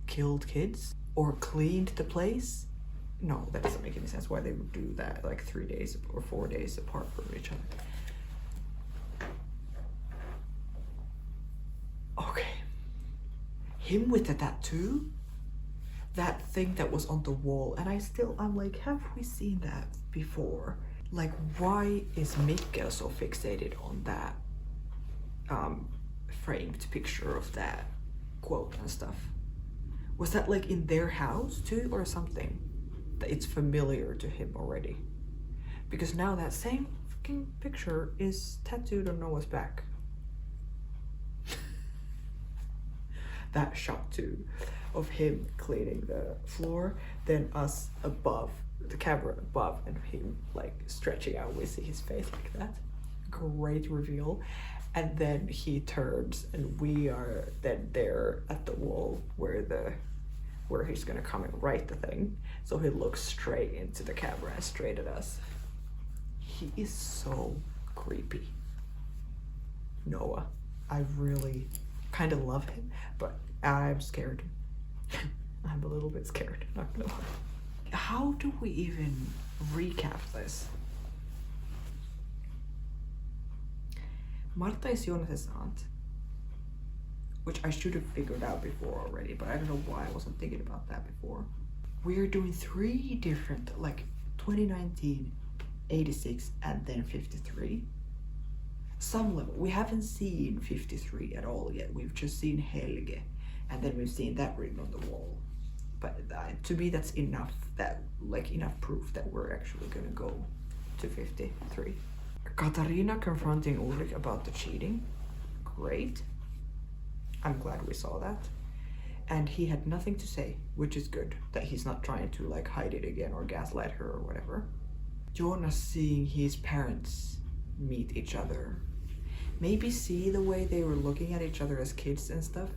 killed kids or cleaned the place? No, that doesn't make any sense why they would do that like 3 days or 4 days apart from each other. Okay. Him with the tattoo? That thing that was on the wall, and I'm like, have we seen that before? Like, why is Mikkel so fixated on that framed picture of that quote and stuff? Was that like in their house too or something? That it's familiar to him already? Because now that same fucking picture is tattooed on Noah's back. That shot too of him cleaning the floor, then us above, the camera above, and him like stretching out, we see his face like that. Great reveal. And then he turns and we are then there at the wall where he's gonna come and write the thing. So he looks straight into the camera and straight at us. He is so creepy. Noah. I really kind of love him, but I'm scared. I'm a little bit scared, not gonna lie. How do we even recap this? Marta is Jonas' aunt, which I should have figured out before already, but I don't know why I wasn't thinking about that before. We're doing 3 different, like 2019, 86, and then 53. Some level. We haven't seen 53 at all yet. We've just seen Helge, and then we've seen that written on the wall. But to me, that's enough. Enough proof that we're actually gonna go to 53. Katarina confronting Ulrich about the cheating. Great. I'm glad we saw that. And he had nothing to say, which is good. That he's not trying to like hide it again or gaslight her or whatever. Jonas seeing his parents meet each other. Maybe see the way they were looking at each other as kids and stuff.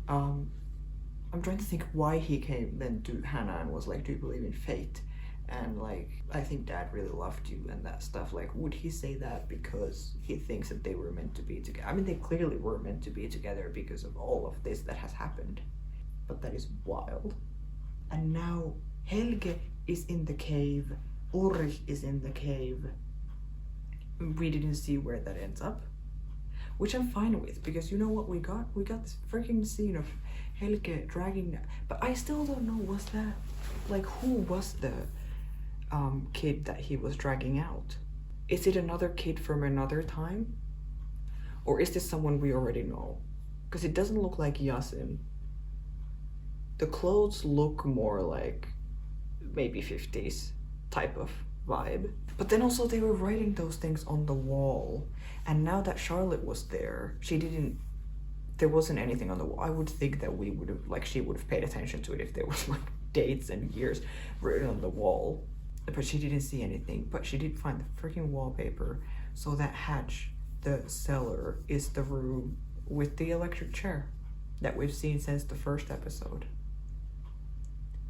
I'm trying to think why he came then to Hannah and was like, do you believe in fate? And like, I think Dad really loved you and that stuff. Like, would he say that because he thinks that they were meant to be together? I mean, they clearly were meant to be together because of all of this that has happened. But that is wild. And now Helge is in the cave. Ulrich is in the cave. We didn't see where that ends up. Which I'm fine with, because you know what we got? We got this freaking scene of Helge dragging... But I still don't know, was that... Like, who was the kid that he was dragging out? Is it another kid from another time? Or is this someone we already know? Because it doesn't look like Yasin. The clothes look more like maybe 50s type of vibe. But then also they were writing those things on the wall. And now that Charlotte was there, there wasn't anything on the wall. I would think that we would have, like, she would have paid attention to it if there was like dates and years written on the wall. But she didn't see anything. But she did find the freaking wallpaper. So that hatch, the cellar, is the room with the electric chair that we've seen since the first episode.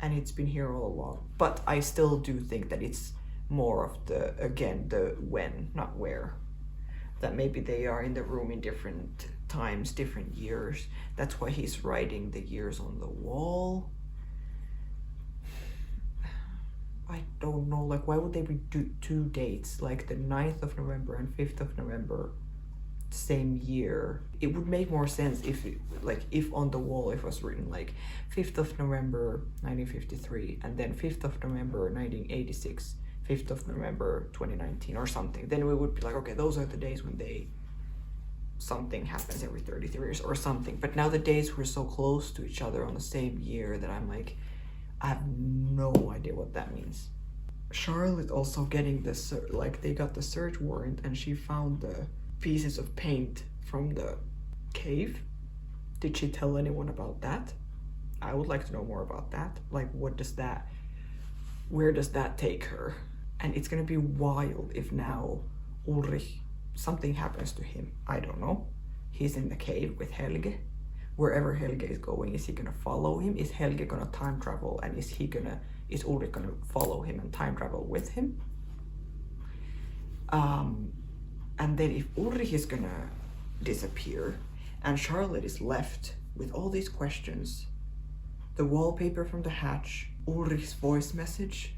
And it's been here all along. But I still do think that it's more of the when, not where. That maybe they are in the room in different times, different years. That's why he's writing the years on the wall. I don't know, like, why would they do 2 dates? Like the 9th of November and 5th of November, same year. It would make more sense if on the wall it was written like 5th of November 1953 and then 5th of November 1986, 5th of November 2019 or something. Then we would be like, okay, those are the days when something happens every 33 years or something. But now the days were so close to each other on the same year that I'm like, I have no idea what that means. Charlotte also getting they got the search warrant and she found the pieces of paint from the cave. Did she tell anyone about that? I would like to know more about that. Like, where does that take her? And it's gonna be wild if now Ulrich, something happens to him. I don't know. He's in the cave with Helge. Wherever Helge is going, is he gonna follow him? Is Helge gonna time travel, and is Ulrich gonna follow him and time travel with him? And then if Ulrich is gonna disappear and Charlotte is left with all these questions, the wallpaper from the hatch, Ulrich's voice message,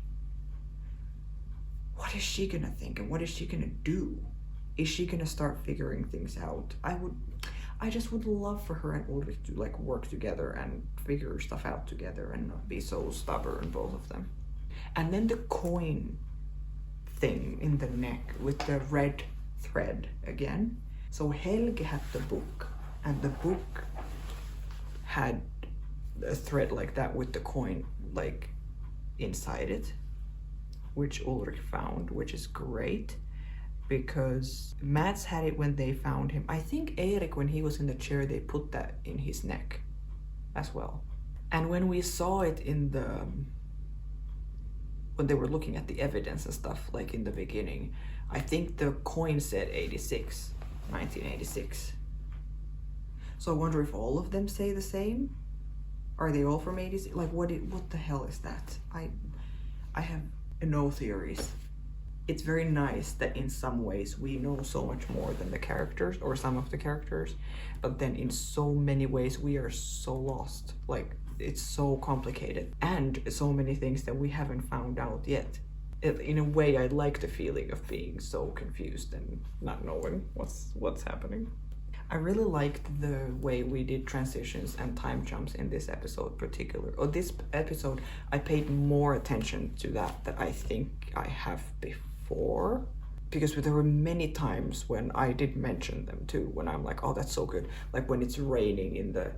what is she gonna think and what is she gonna do? Is she gonna start figuring things out? I just would love for her and Ulrich to like work together and figure stuff out together and not be so stubborn, both of them. And then the coin thing in the neck with the red thread again. So Helge had the book, and the book had a thread like that with the coin like inside it, which Ulrich found, which is great because Mats had it when they found him. I think Erik, when he was in the chair, they put that in his neck as well. And when we saw it in the when they were looking at the evidence and stuff, like in the beginning, I think the coin said 1986. So I wonder if all of them say the same. Are they all from 86? Like what the hell is that? I have no theories. It's very nice that in some ways we know so much more than the characters, or some of the characters, but then in so many ways we are so lost. Like it's so complicated and so many things that we haven't found out yet. In a way, I like the feeling of being so confused and not knowing what's happening. I really liked the way we did transitions and time jumps in this episode this episode, I paid more attention to that I think I have before. Because there were many times when I did mention them too, when I'm like, oh, that's so good. Like when it's raining in the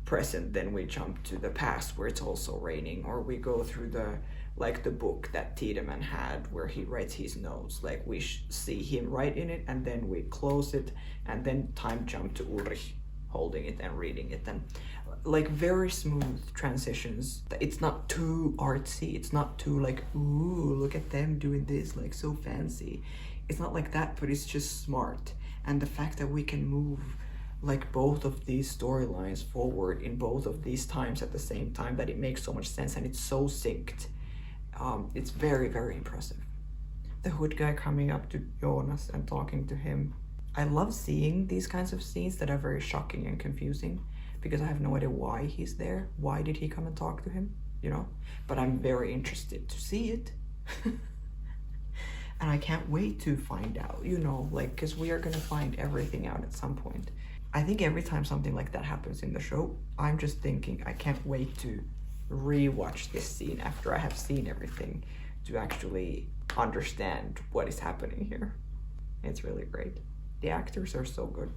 present, then we jump to the past where it's also raining, or we go through the book that Tiedemann had where he writes his notes, like we see him write in it and then we close it and then time jump to Ulrich holding it and reading it, and like very smooth transitions. It's not too artsy, it's not too like, ooh, look at them doing this, like so fancy. It's not like that, but it's just smart. And the fact that we can move like both of these storylines forward in both of these times at the same time, that it makes so much sense and it's so synced. It's very, very impressive. The hood guy coming up to Jonas and talking to him. I love seeing these kinds of scenes that are very shocking and confusing because I have no idea why he's there. Why did he come and talk to him? You know? But I'm very interested to see it. And I can't wait to find out, you know, like, because we are going to find everything out at some point. I think every time something like that happens in the show, I'm just thinking I can't wait to rewatch this scene after I have seen everything to actually understand what is happening here. It's really great. The actors are so good.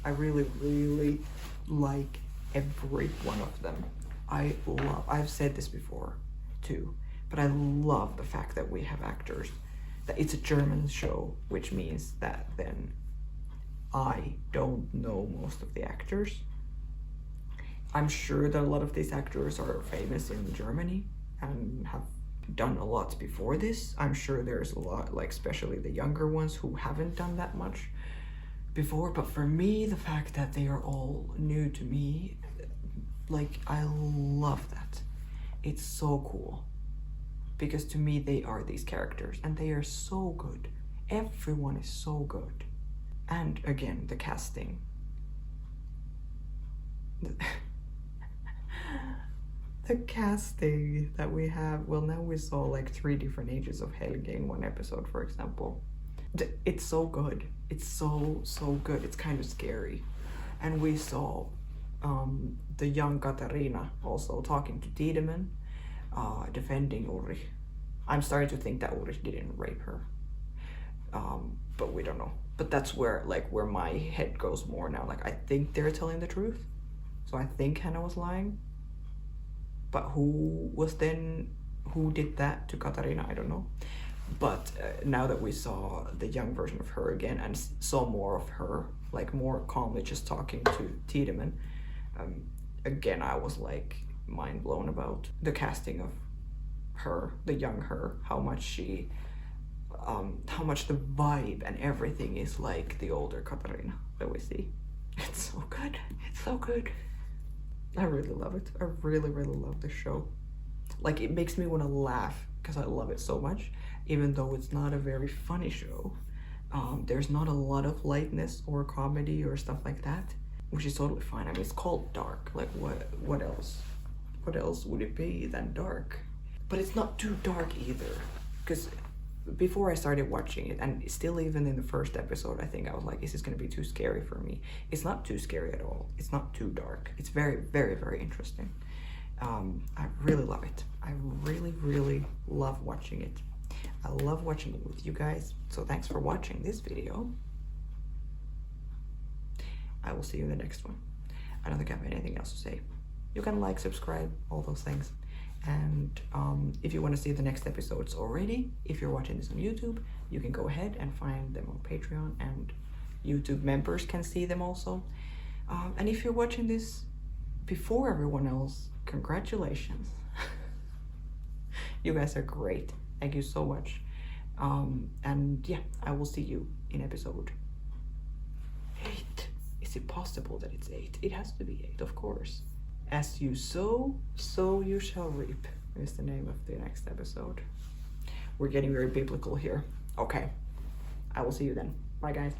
I really, really like every one of them. I've said this before too, but I love the fact that we have actors, that it's a German show, which means that then I don't know most of the actors. I'm sure that a lot of these actors are famous in Germany and have done a lot before this. I'm sure there's a lot, like especially the younger ones who haven't done that much before. But for me, the fact that they are all new to me, like I love that. It's so cool. Because to me, they are these characters and they are so good. Everyone is so good. And again, the casting. The casting that we have, well, now we saw like 3 different ages of Helge in one episode, for example. It's so good. It's so good. It's kind of scary. And we saw the young Katarina also talking to Tiedemann, defending Ulrich. I'm starting to think that Ulrich didn't rape her, but we don't know. But that's where my head goes more now. Like I think they're telling the truth, so I think Hannah was lying. But who did that to Katarina? I don't know. But now that we saw the young version of her again and saw more of her, like more calmly just talking to Tiedemann, again I was like mind blown about the casting of her, the young her, how much she how much the vibe and everything is like the older Katarina that we see. It's so good. It's so good. I really love it. I really, really love this show. Like, it makes me want to laugh because I love it so much, even though it's not a very funny show. There's not a lot of lightness or comedy or stuff like that, which is totally fine. I mean, it's called dark. Like, what else? What else would it be than dark? But it's not too dark either, because before I started watching it, and still even in the first episode, I think I was like, is this gonna be too scary for me? It's not too scary at all. It's not too dark. It's very, very, very interesting. I really love it. I really, really love watching it. I love watching it with you guys. So thanks for watching this video. I will see you in the next one. I don't think I have anything else to say. You can like, subscribe, all those things. And if you want to see the next episodes already, if you're watching this on YouTube, you can go ahead and find them on Patreon, and YouTube members can see them also. And if you're watching this before everyone else, congratulations. You guys are great. Thank you so much. And yeah, I will see you in episode 8. Is it possible that it's 8? It has to be 8, of course. As you sow, so you shall reap is the name of the next episode. We're getting very biblical here. Okay, I will see you then. Bye, guys.